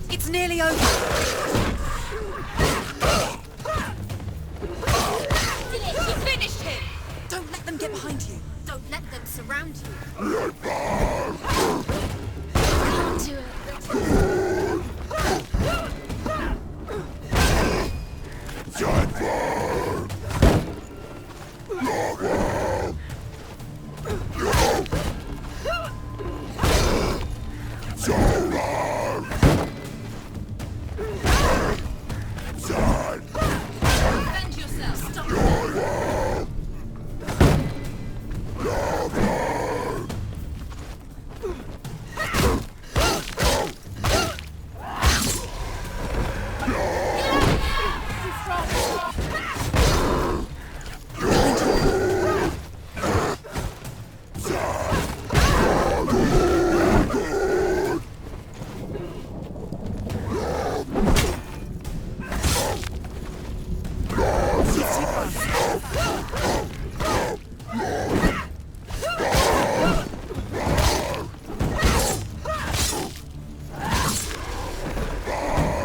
It's nearly over. You finished him! Don't let them get behind you. Don't let them surround you. Can't do it. Defend yourself. Stop it.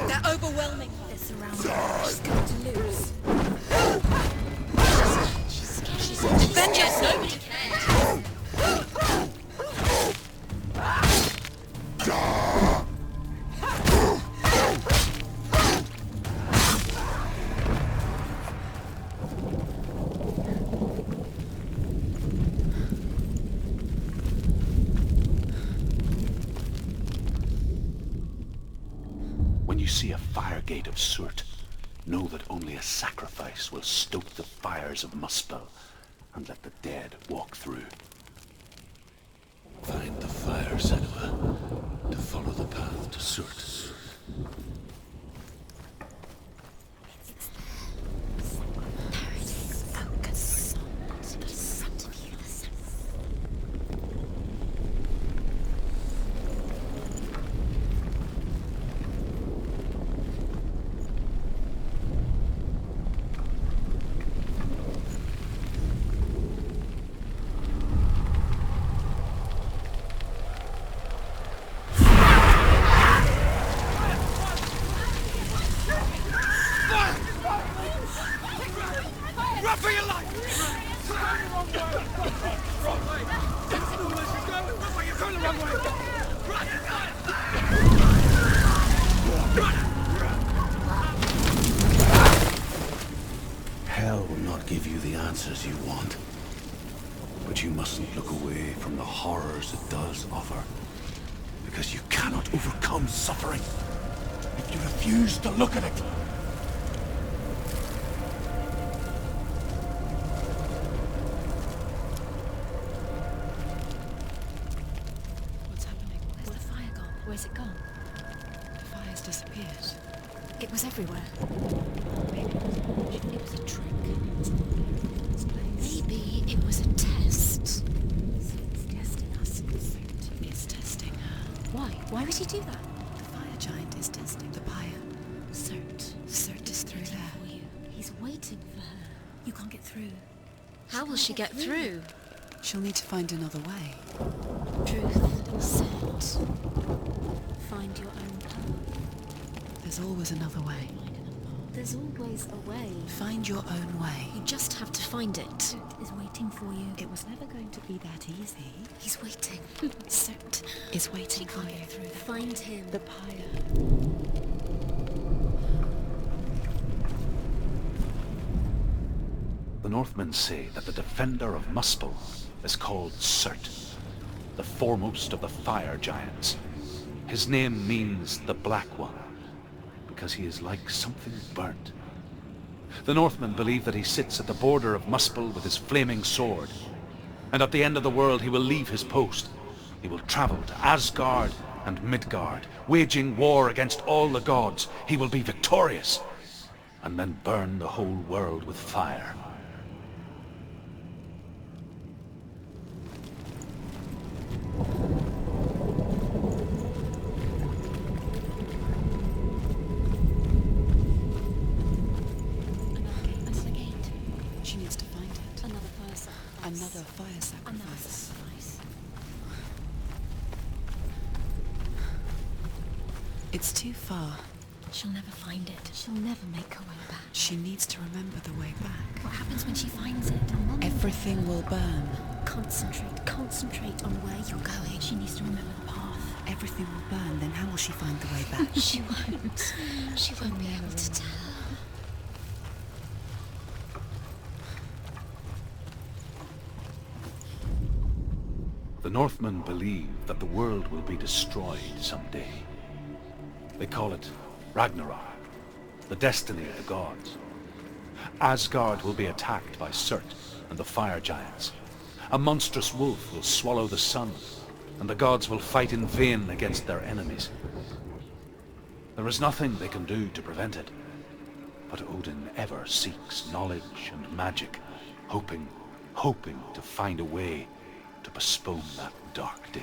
They're overwhelming. They're surrounded. She's going to lose. She's Defend yourself. Nobody cares. When you see a fire gate of soot, know that only a sacrifice will stoke the fires of Muspel and let the dead walk through. Find the fire, Senua, to follow the path to Surt. There it is. Focus on the front of you. Run for your life! Wrong way! You're going the wrong way! Hell will not give you the answers you want. But you mustn't look away from the horrors it does offer. Because you cannot overcome suffering if you refuse to look at it. What's happening? Where's the fire gone? Where's it gone? The fire's disappeared. It was everywhere. Maybe It was a trick. Maybe it was a test. It's testing us. it's testing her. Why? Why would he do that? The fire giant is testing the pyre. Cert. Cert is through Waiting there. for you. He's waiting for her. You can't get through. How will she get through? She'll need to find another way. Truth. Cert. Find your own path. There's always another way. There's always a way. Find your own way. You just have to find it. Cert is waiting for you. It was never going to be that easy. He's waiting. Cert is waiting for you. Through that. Find him. The pyre. The Northmen say that the defender of Muspel is called Surt, the foremost of the fire giants. His name means the Black One, because he is like something burnt, The Northmen believe that he sits at the border of Muspel with his flaming sword. And at the end of the world he will leave his post. He will travel to Asgard and Midgard, waging war against all the gods. He will be victorious, and then burn the whole world with fire. Another gate. She needs to find it. Another fire sacrifice. Another fire sacrifice. Another sacrifice. It's too far. She'll never find it. She'll never make her way back. She needs to remember the way back. What happens when she finds it? Everything will burn. Concentrate on where you're going. She needs to remember the path. Everything will burn, then how will she find the way back? She won't. She won't be able to tell. The Northmen believe that the world will be destroyed someday. They call it Ragnarok, the destiny of the gods. Asgard will be attacked by Surt and the fire giants. A monstrous wolf will swallow the sun, and the gods will fight in vain against their enemies. There is nothing they can do to prevent it, but Odin ever seeks knowledge and magic, hoping to find a way to postpone that dark day.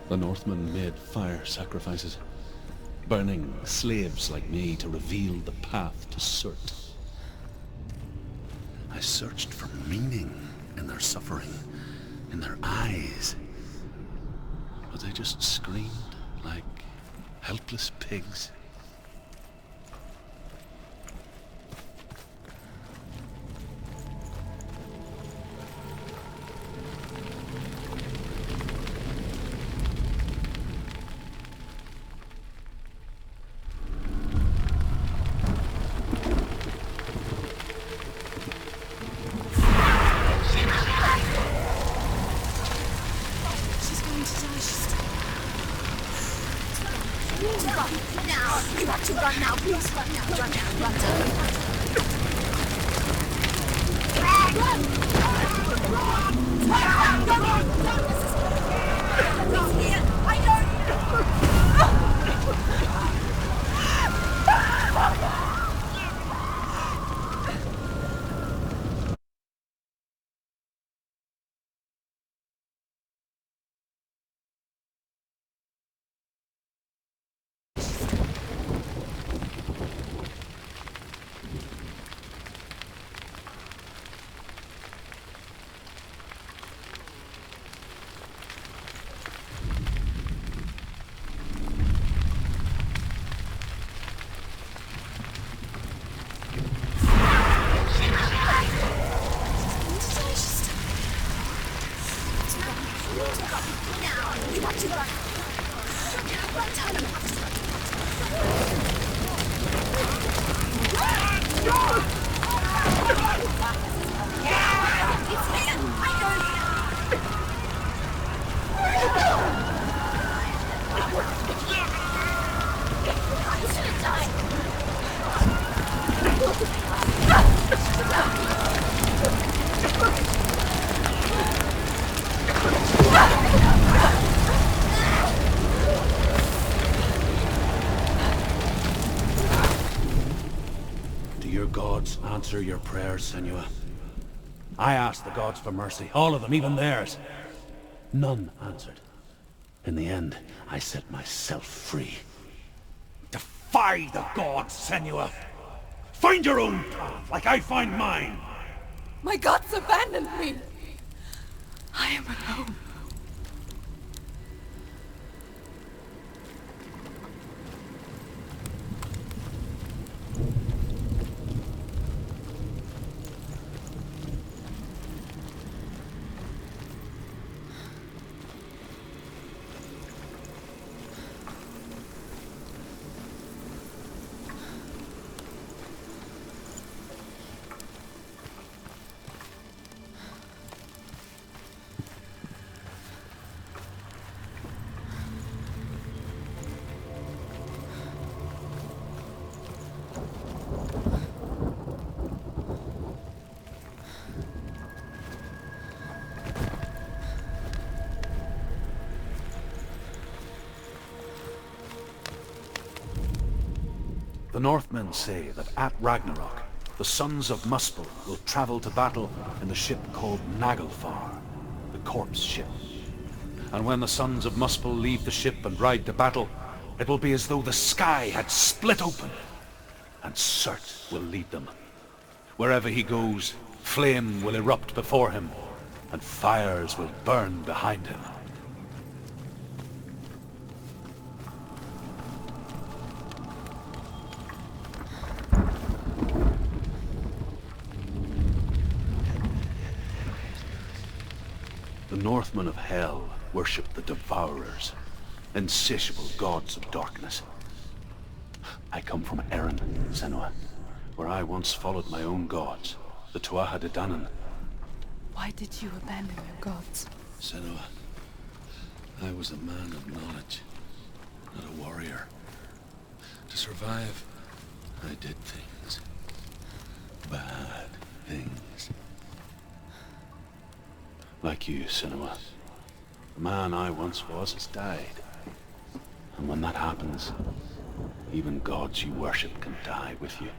The Northmen made fire sacrifices, burning slaves like me to reveal the path to Surt. I searched for meaning in their suffering, in their eyes, but they just screamed like helpless pigs. Answer your prayers, Senua. I asked the gods for mercy, all of them, even theirs. None answered. In the end, I set myself free. Defy the gods, Senua! Find your own path, like I find mine! My gods abandoned me! I am alone. The Northmen say that at Ragnarok, the sons of Muspel will travel to battle in the ship called Naglfar, the corpse ship. And when the sons of Muspel leave the ship and ride to battle, it will be as though the sky had split open, and Surt will lead them. Wherever he goes, flame will erupt before him, and fires will burn behind him. The Northmen of Hell worship the Devourers, insatiable gods of darkness. I come from Erin, Senua, where I once followed my own gods, the Tuatha De Danann. Why did you abandon your gods? Senua, I was a man of knowledge, not a warrior. To survive, I did things. Bad things. Like you, Senua. The man I once was has died. And when that happens, even gods you worship can die with you.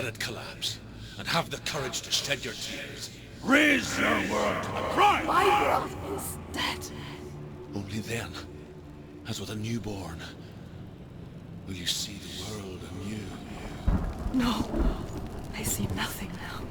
let it collapse, and have the courage to shed your tears. Raise your world to the prime! My world is dead. Only then, as with a newborn, will you see the world anew. No, I see nothing now.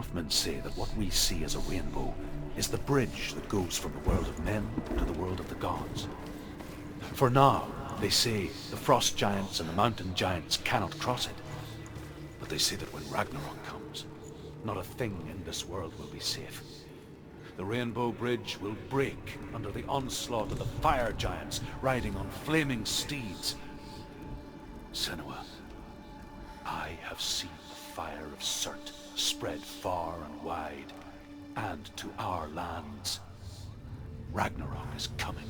Northmen say that what we see as a rainbow is the bridge that goes from the world of men to the world of the gods. For now, they say the frost giants and the mountain giants cannot cross it. But they say that when Ragnarok comes, not a thing in this world will be safe. The rainbow bridge will break under the onslaught of the fire giants riding on flaming steeds. Senua, I have seen the fire of Surt spread far and wide, and to our lands. Ragnarok is coming.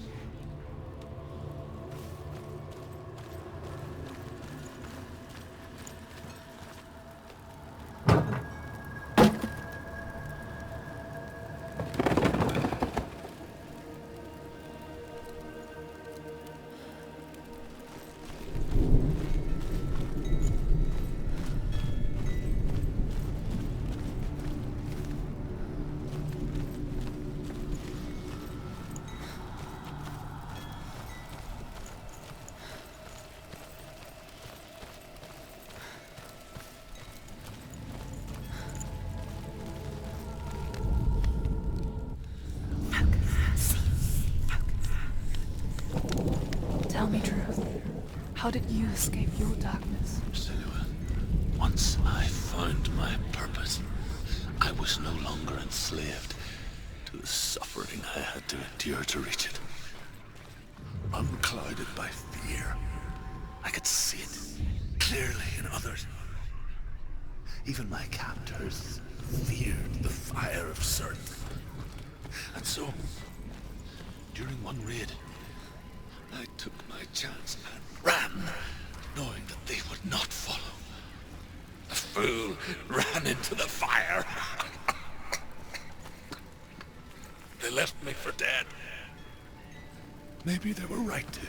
Tell me truth. How did you escape your darkness? Senua, once I found my purpose, I was no longer enslaved to the suffering I had to endure to reach it. Unclouded by fear, I could see it clearly in others. Even my captors feared the fire of Surt. And so, during one raid, I took my chance and ran, knowing that they would not follow. The fool ran into the fire. They left me for dead. Maybe they were right to.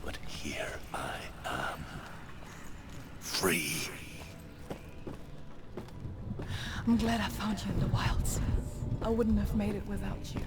But here I am. Free. I'm glad I found you in the wilds. I wouldn't have made it without you.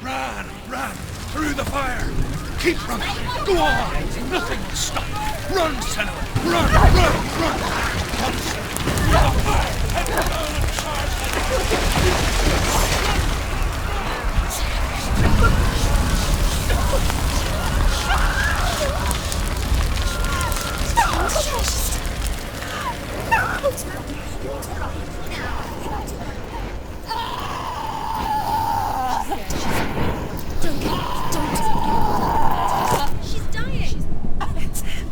Ran! Through the fire! Keep running! Go on! Nothing will stop! Run, Senua! Run! Come, Senua! Head down and charge! She's dying! It's him.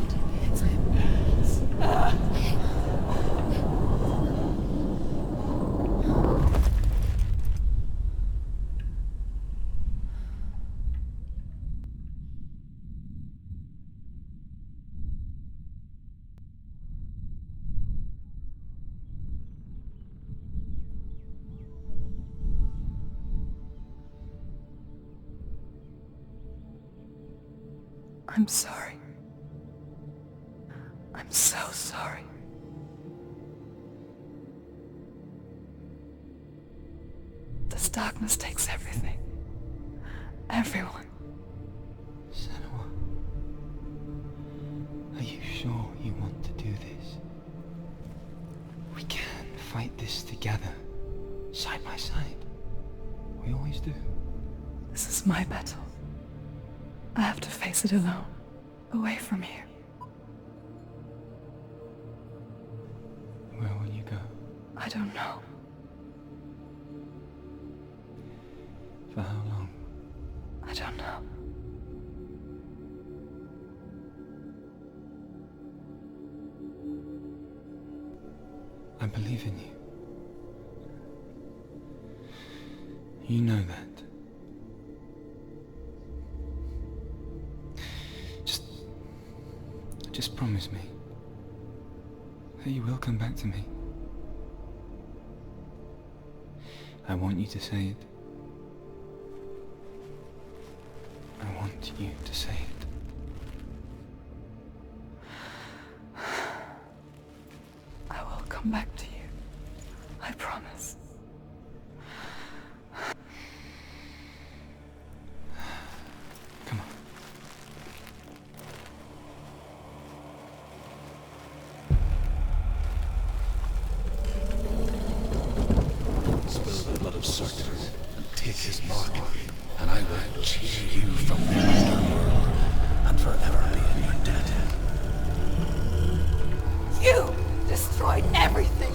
I'm sorry. I'm so sorry. This darkness takes everything. Everyone. Senua, are you sure you want to do this? We can fight this together, side by side. We always do. This is my battle. I have to face it alone, away from you. Where will you go? I don't know. For how long? I don't know. I believe in you. You know that. Just promise me that you will come back to me. I want you to say it. I want you to say it. I will come back to you. I promise. Come on. Spill the blood of Surt and take his mark, and I will cheer you from the underworld and forever be in your debt. You destroyed everything.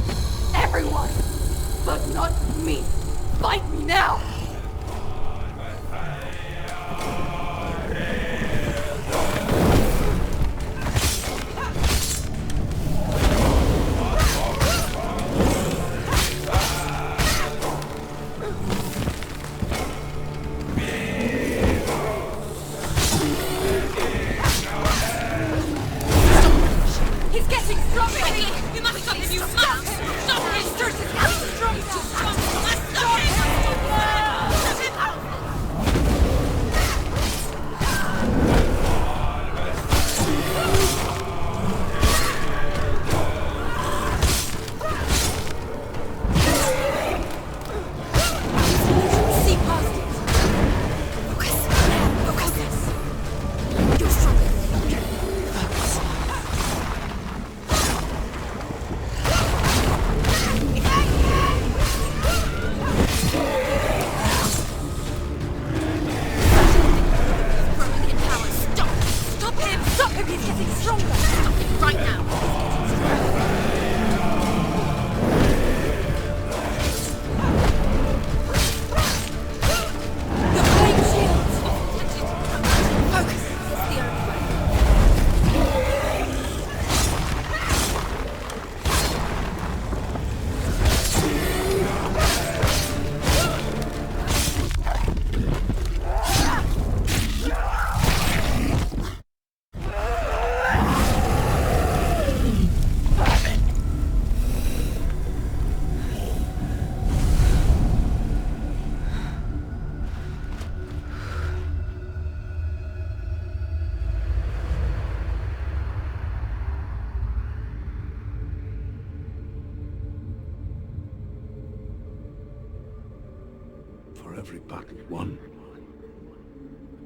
For every battle won,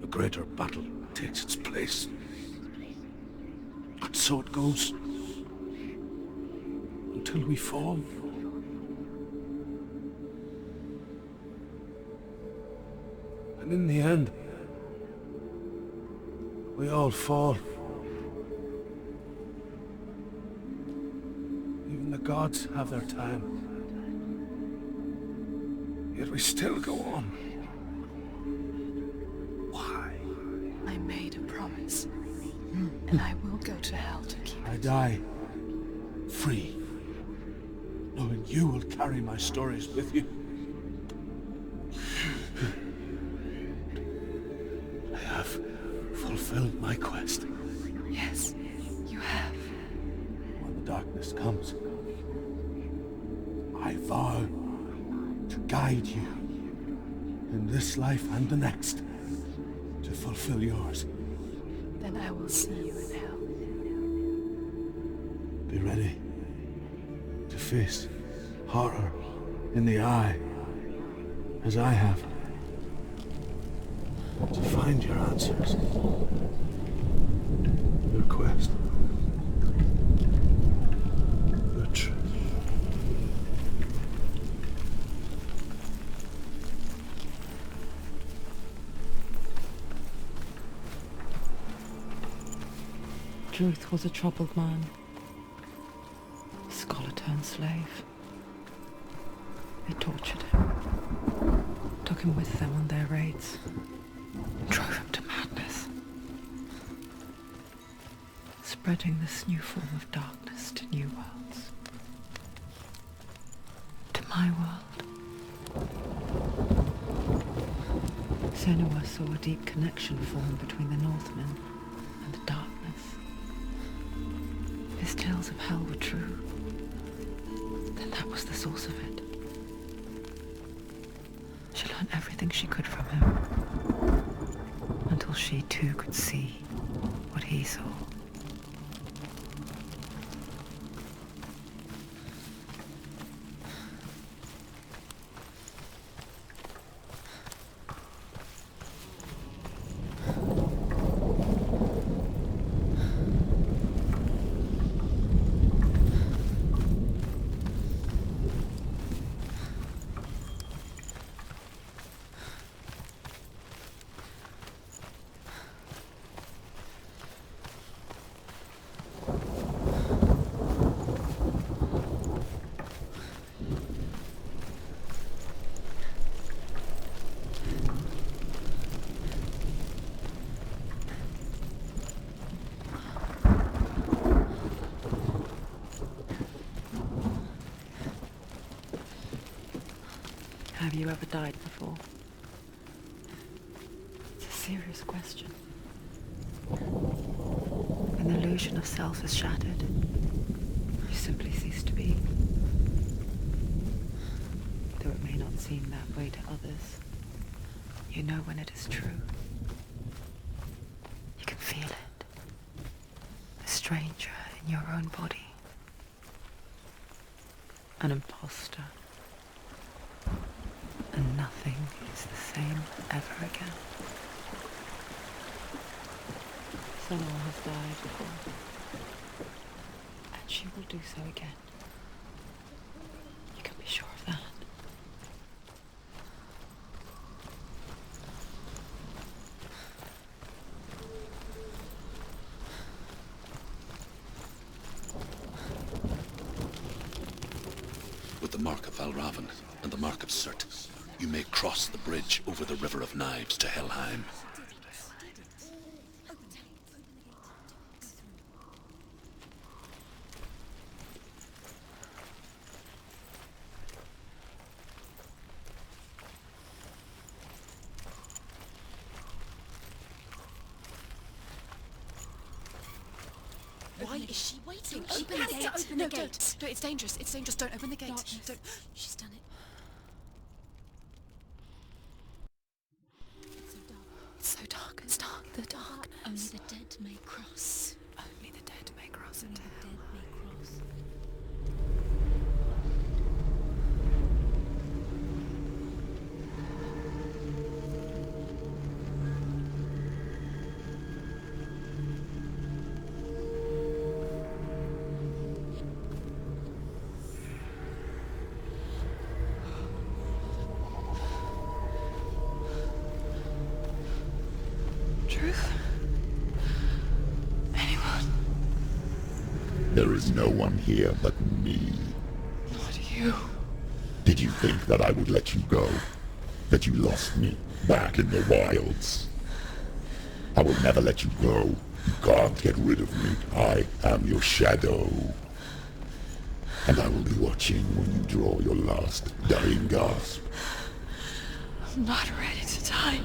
a greater battle takes its place. And so it goes. Until we fall. And in the end, we all fall. Even the gods have their time. Yet we still go on. Why? I made a promise, and I will go to hell to keep I it. die free, knowing you will carry my stories with you. I have fulfilled my quest. Yes, you have. When the darkness comes, I vow to guide you in this life and the next to fulfill yours. Then I will see you in hell. Be ready to face horror in the eye, as I have. To find your answers. Your quest. The truth. Druth was a troubled man. A scholar turned slave. They tortured him. Took him with them on their raids. Drove him to madness. Spreading this new form of darkness to new worlds. To my world. Senua saw a deep connection form between the Northmen and the darkness. His tales of hell were true. Then that was the source of it. She learned everything she could from him. Until she too could see what he saw. Have you ever died before? It's a serious question. When the illusion of self is shattered, you simply cease to be. Though it may not seem that way to others, you know when it is true. You can feel it. A stranger in your own body. An imposter. And nothing is the same ever again. Senua has died before, and she will do so again. You can be sure of that. With the mark of Valravan and the mark of Surt, you may cross the bridge over the River of Knives to Helheim. Why is she waiting? She Open has the to gate. open No, the gate. don't. No, it's dangerous. It's dangerous. Don't open the gate. Darkness. Don't. She's done it. It's so dark. It's dark. The darkness. Only the dead may cross. Only the dead may cross Only into the hell. dead may cross. truth? Anyone? There is no one here but me. Not you. Did you think that I would let you go? That you lost me back in the wilds? I will never let you go. You can't get rid of me. I am your shadow. And I will be watching when you draw your last dying gasp. I'm not ready to die.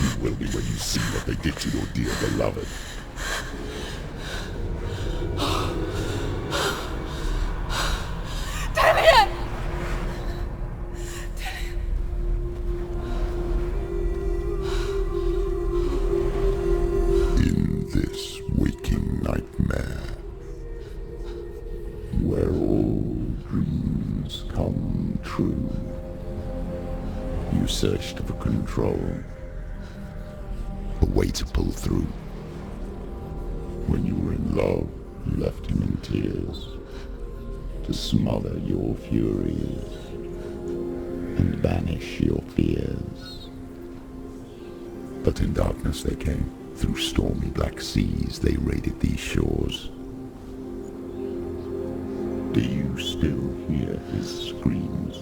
You will be when you see what they did to your dear beloved. In this waking nightmare, where all dreams come true, you searched for control, a way to pull through. When you were in love, you left him in tears, to smother your furies and banish your fears. But in darkness they came, through stormy black seas they raided these shores. Do you still hear his screams?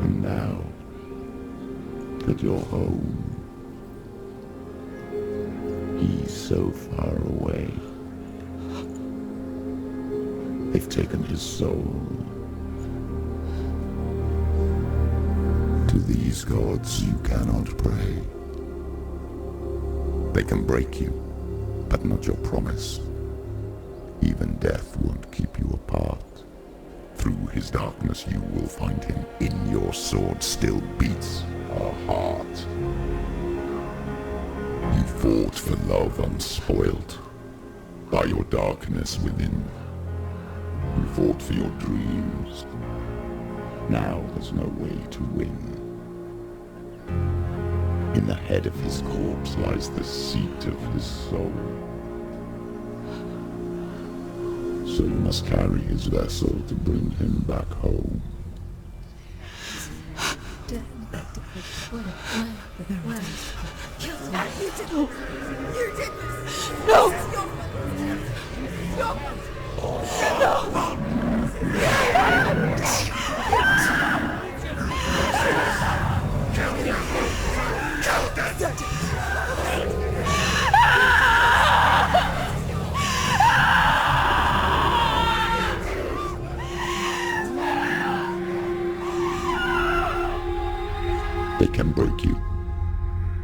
And now that you're home, he's so far away. They've taken his soul. To these gods you cannot pray. They can break you, but not your promise. Even death won't keep you apart. Through his darkness you will find him. In your sword still beats a heart. You fought for love unspoilt by your darkness within. You fought for your dreams. Now there's no way to win. In the head of his corpse lies the seat of his soul. So you must carry his vessel to bring him back home. They can break you,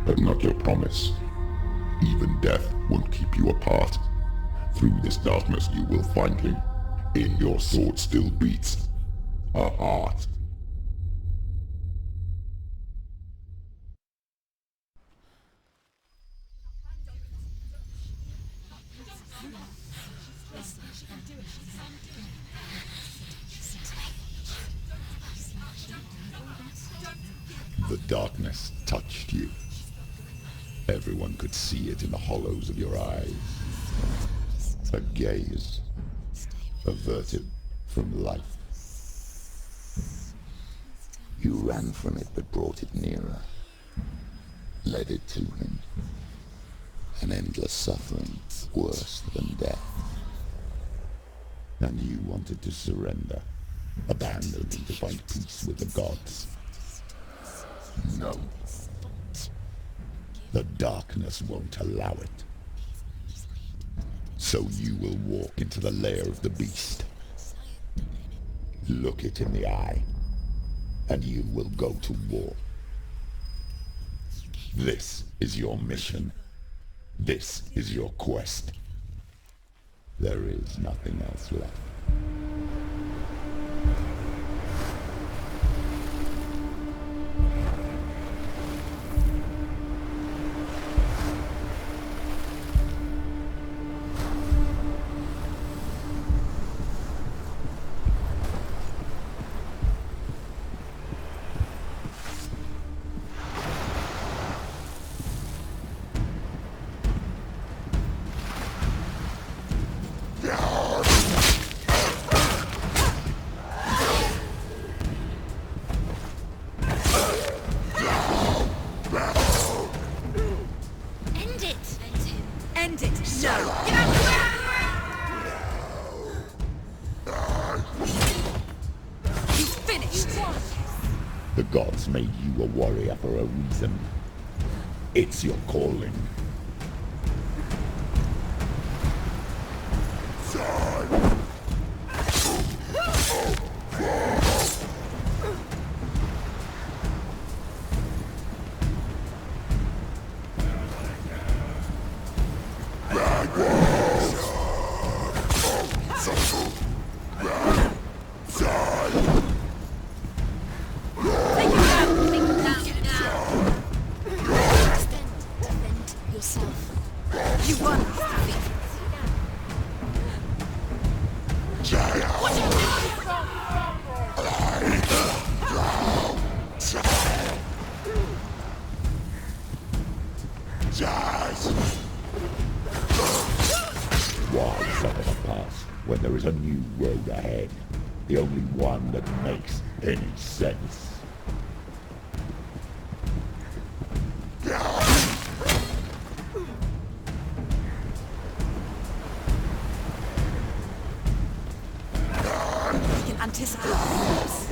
but not your promise. Even death won't keep you apart. Through this darkness you will find him. In your sword still beats a heart. The darkness touched you. Everyone could see it in the hollows of your eyes. A gaze averted from life. You ran from it but brought it nearer. Led it to him. An endless suffering worse than death. And you wanted to surrender, abandoning to find peace with the gods. No. The darkness won't allow it. So you will walk into the lair of the beast. Look it in the eye, and you will go to war. This is your mission. This is your quest. There is nothing else left. God's made you a warrior for a reason. It's your calling. Why suffer the past when there is a new road ahead? The only one that makes any sense. We can anticipate the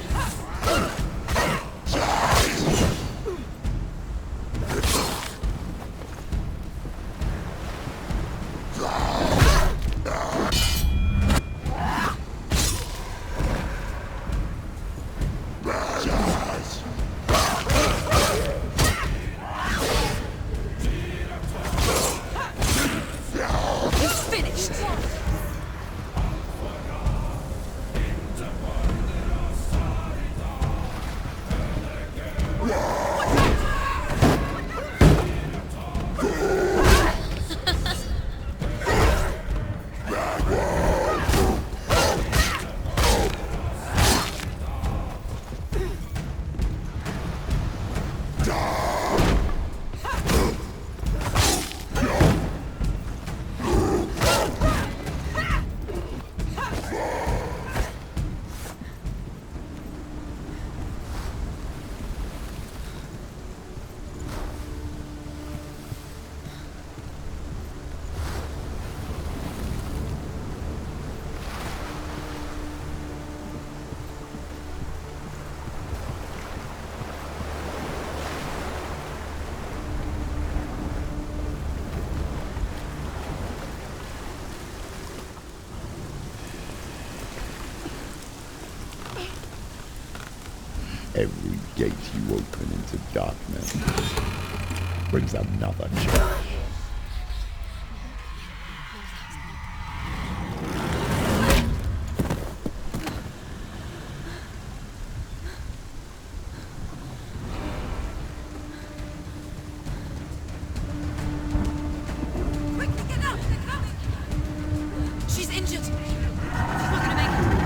Every gate you open into darkness brings another change. Quickly get out! They're coming! She's injured! She's not gonna make it!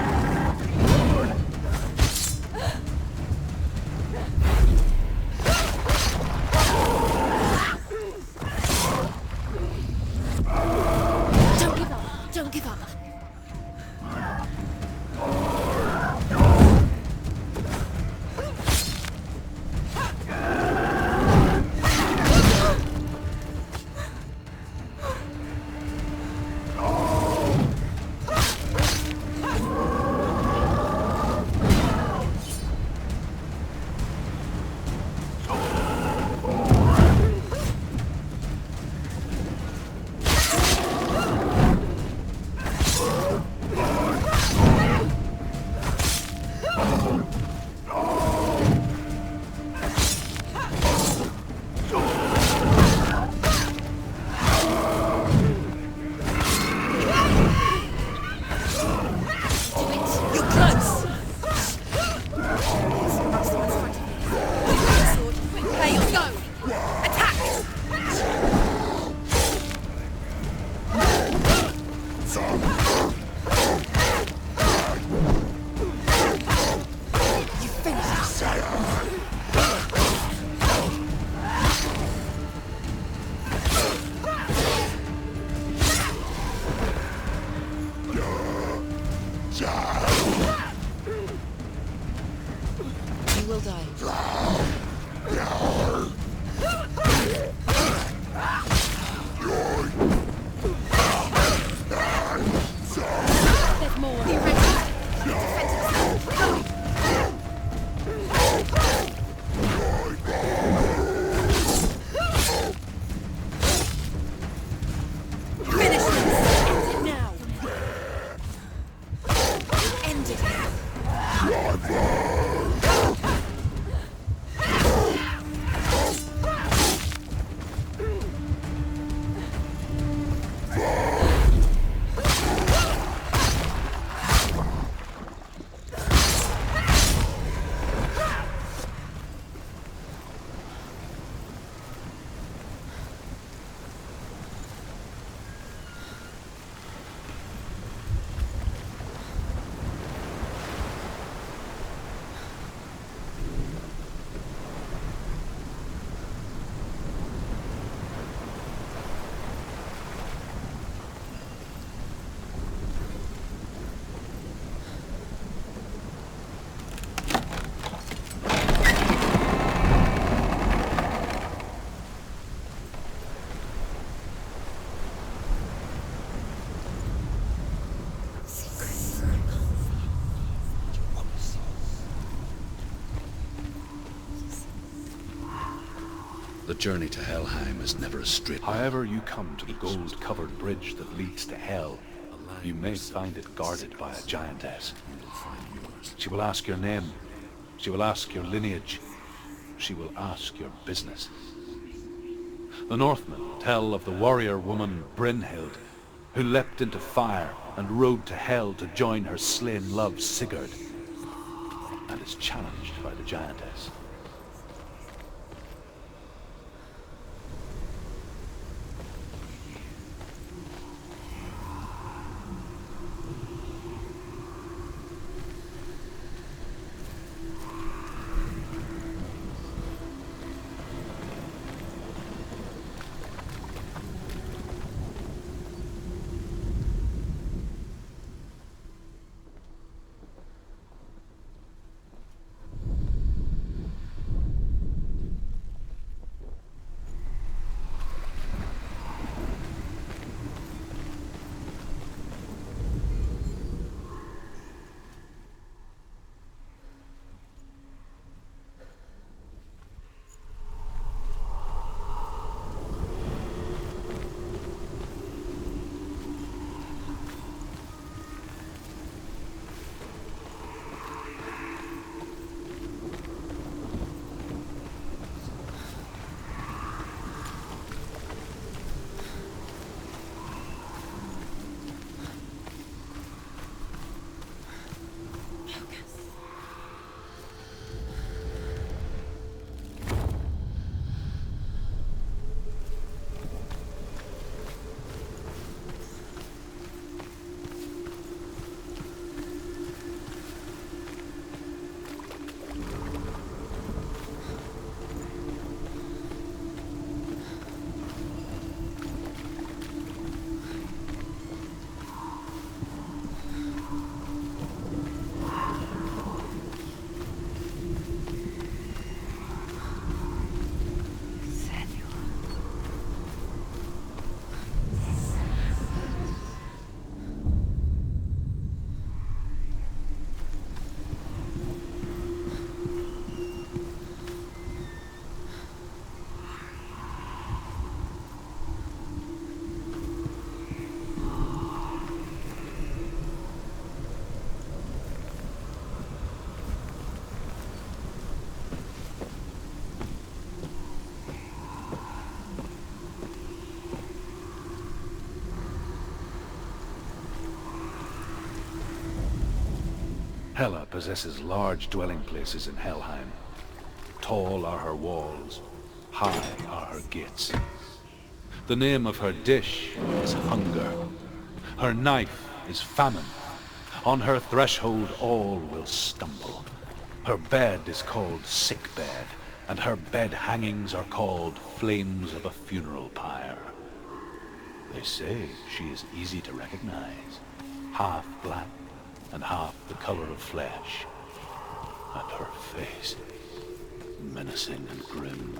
The journey to Helheim is never a straight one. However you come to the gold-covered bridge that leads to Hell, you may find it guarded by a giantess. She will ask your name. She will ask your lineage. She will ask your business. The Northmen tell of the warrior woman Brynhild, who leapt into fire and rode to Hell to join her slain love Sigurd, and is challenged by the giantess. Hela possesses large dwelling places in Helheim. Tall are her walls, high are her gates. The name of her dish is hunger. Her knife is famine. On her threshold all will stumble. Her bed is called sick bed, and her bed hangings are called flames of a funeral pyre. They say she is easy to recognize, half black and half the color of flesh, and her face menacing and grim.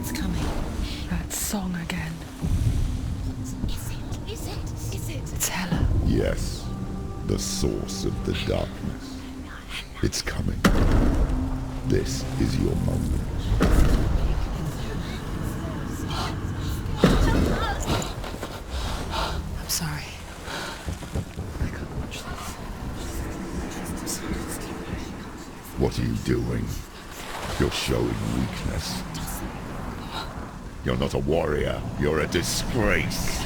It's coming. That song again. Is it? It's Hela. Yes, the source of the darkness. It's coming. This is your moment. I'm sorry. I can't watch this. What are you doing? You're showing weakness. You're not a warrior. You're a disgrace.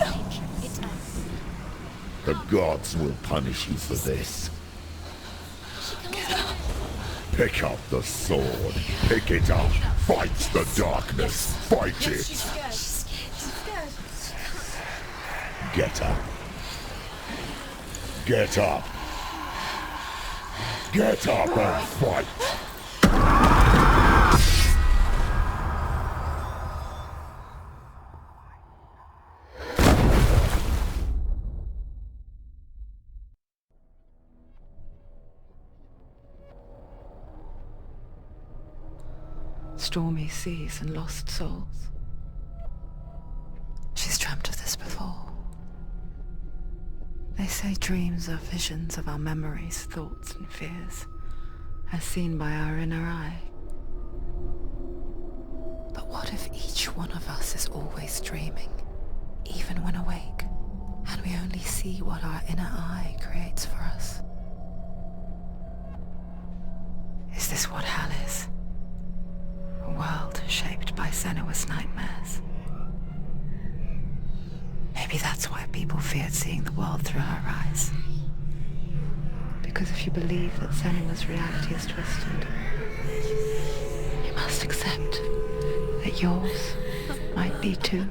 The gods will punish you for this. Pick up the sword. Pick it up. Fight the darkness. Fight it. Get up. Get up. Get up and fight. Stormy seas and lost souls. She's dreamt of this before. They say dreams are visions of our memories, thoughts and fears, as seen by our inner eye. But what if each one of us is always dreaming, even when awake, and we only see what our inner eye creates for us? Is this what hell is? A world shaped by Senua's nightmares. Maybe that's why people feared seeing the world through her eyes. Because if you believe that Senua's reality is twisted, you must accept that yours might be too.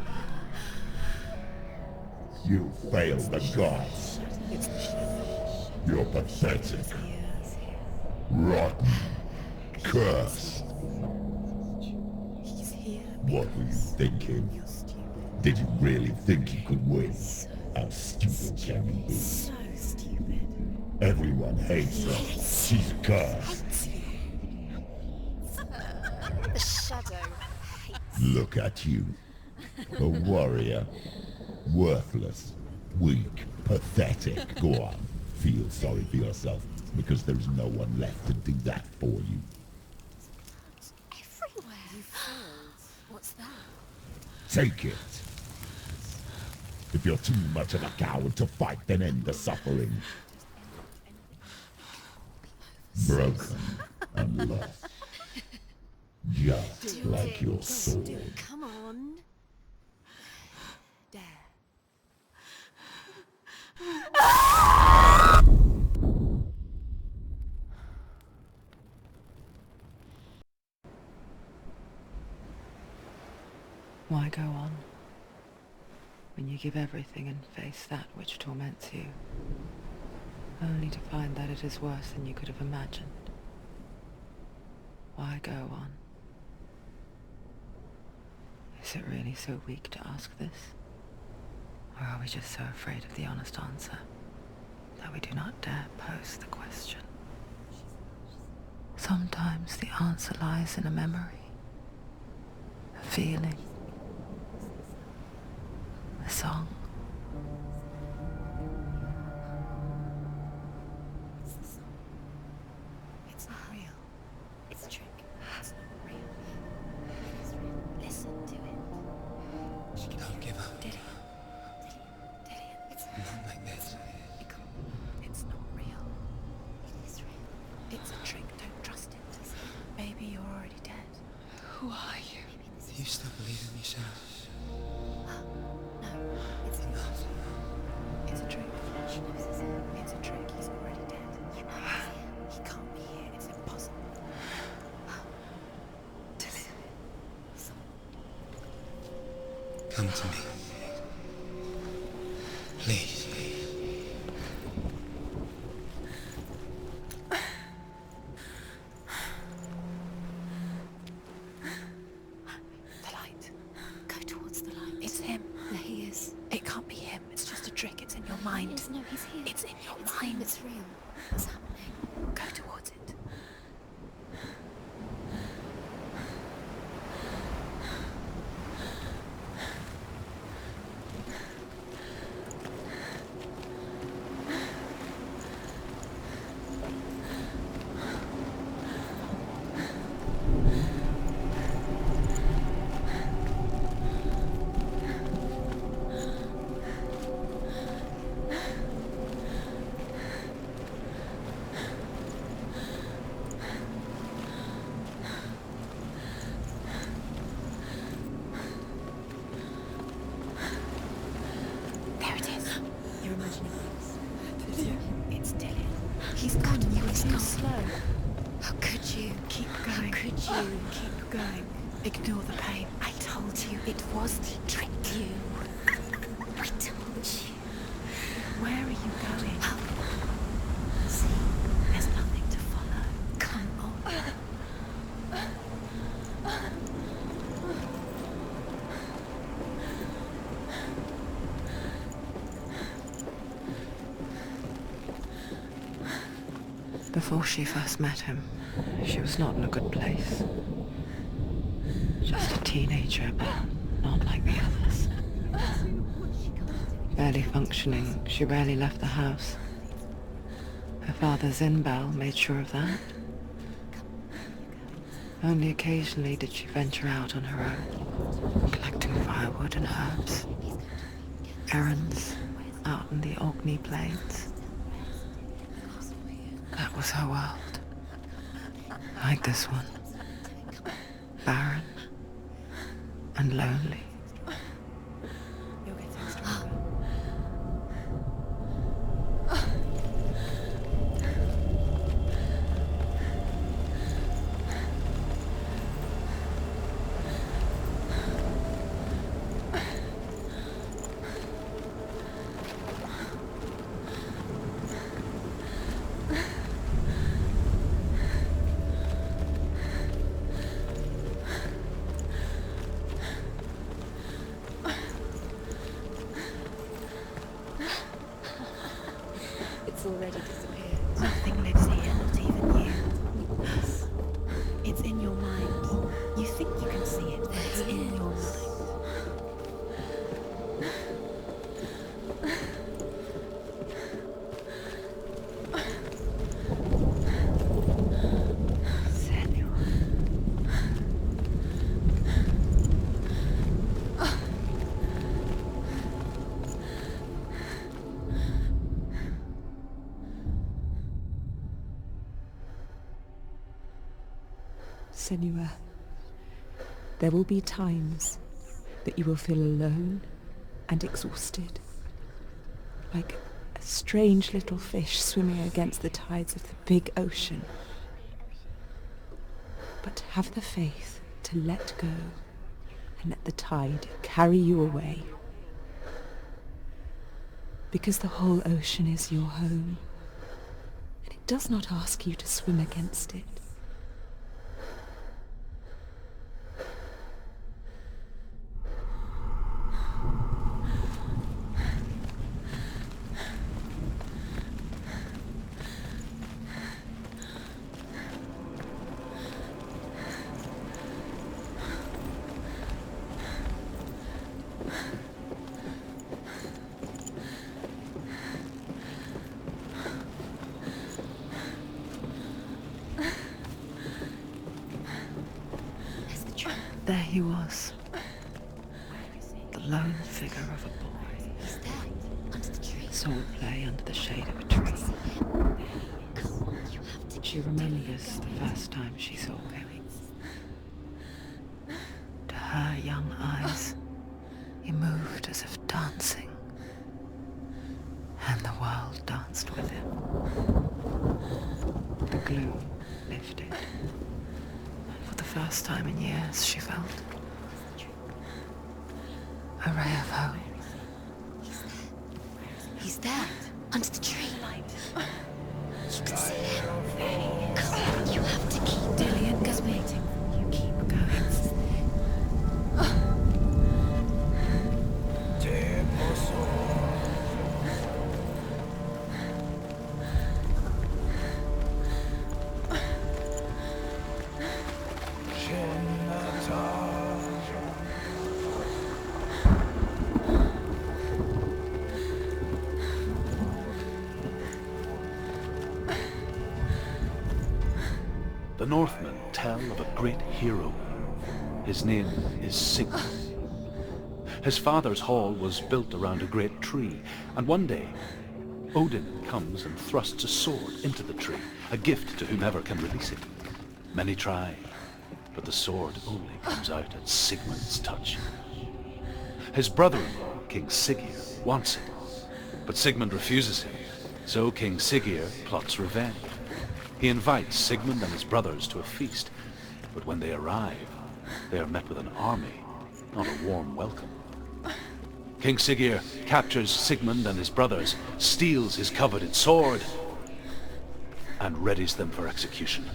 You fail the gods. You're pathetic. Rotten. Cursed. What were you thinking? Did you really think you could win? How stupid can you be? So stupid. Everyone hates her. She's cursed. The shadow hates. Look at you. A warrior. Worthless. Weak. Pathetic. Go on. Feel sorry for yourself, because there's no one left to do that for you. Everywhere. You failed. What's that? Take it. If you're too much of a coward to fight, then end the suffering. Broken and lost. Just like your sword. Come on. Dare. Why go on, when you give everything and face that which torments you, only to find that it is worse than you could have imagined? Why go on? Is it really so weak to ask this? Or are we just so afraid of the honest answer that we do not dare pose the question? Sometimes the answer lies in a memory, a feeling, a song. What's the song? It's not real. It's a trick. It's not real. It is real. Listen to it. She can Don't give up. Did it. It's Not like this. it can't. It's not real. It is real. It's a trick. Don't trust it. Maybe you're already dead. Who are you? Maybe this Do you still believe in yourself? No, it's it's a trick. She knows it's him. It's a trick. He's already dead. You know he's here. He can't be here. It's impossible. Come to me. Please. The light. Go towards the light. It's him. There he is. It can't be him. It's just a trick. It's in your mind. No, he's here. It's in your It's mind. him. It's real. What's happening? Go towards it. slow. How could you? Keep going. How could you? Keep going. Ignore the pain. I told you it was to trick you. I told you. Where are you going? Up. See, there's nothing to follow. Come on. Before she first met him, she was not in a good place. Just a teenager, but not like the others. Barely functioning, she rarely left the house. Her father Zinbal made sure of that. Only occasionally did she venture out on her own, collecting firewood and herbs. Errands out in the Orkney plains. That was her world. Like this one. Barren and lonely. You're getting stronger. Already disappeared. Nothing lives here, not even you. Yes. It's in your mind. You think you can see it, but it's in your mind. Senua. Senua, there will be times that you will feel alone and exhausted, like a strange little fish swimming against the tides of the big ocean. But have the faith to let go and let the tide carry you away. Because the whole ocean is your home, and it does not ask you to swim against it. There he was, the lone figure of a boy. He's there, under the tree. Sword play under the shade of a tree. Come on, you have to. She remembers the first time she saw him. To her young eyes, he moved as if dancing, and the world danced with him. The gloom lifted. For the first time in years, she felt a ray of hope. He's there, under the tree. You can see him. Come on, you have to keep Dillian is waiting. You keep going. The Northmen tell of a great hero. His name is Sigmund. His father's hall was built around a great tree, and one day, Odin comes and thrusts a sword into the tree, a gift to whomever can release it. Many try, but the sword only comes out at Sigmund's touch. His brother-in-law, King Siggeir, wants it, but Sigmund refuses him, so King Siggeir plots revenge. He invites Sigmund and his brothers to a feast, but when they arrive, they are met with an army, not a warm welcome. King Siggeir captures Sigmund and his brothers, steals his coveted sword, and readies them for execution.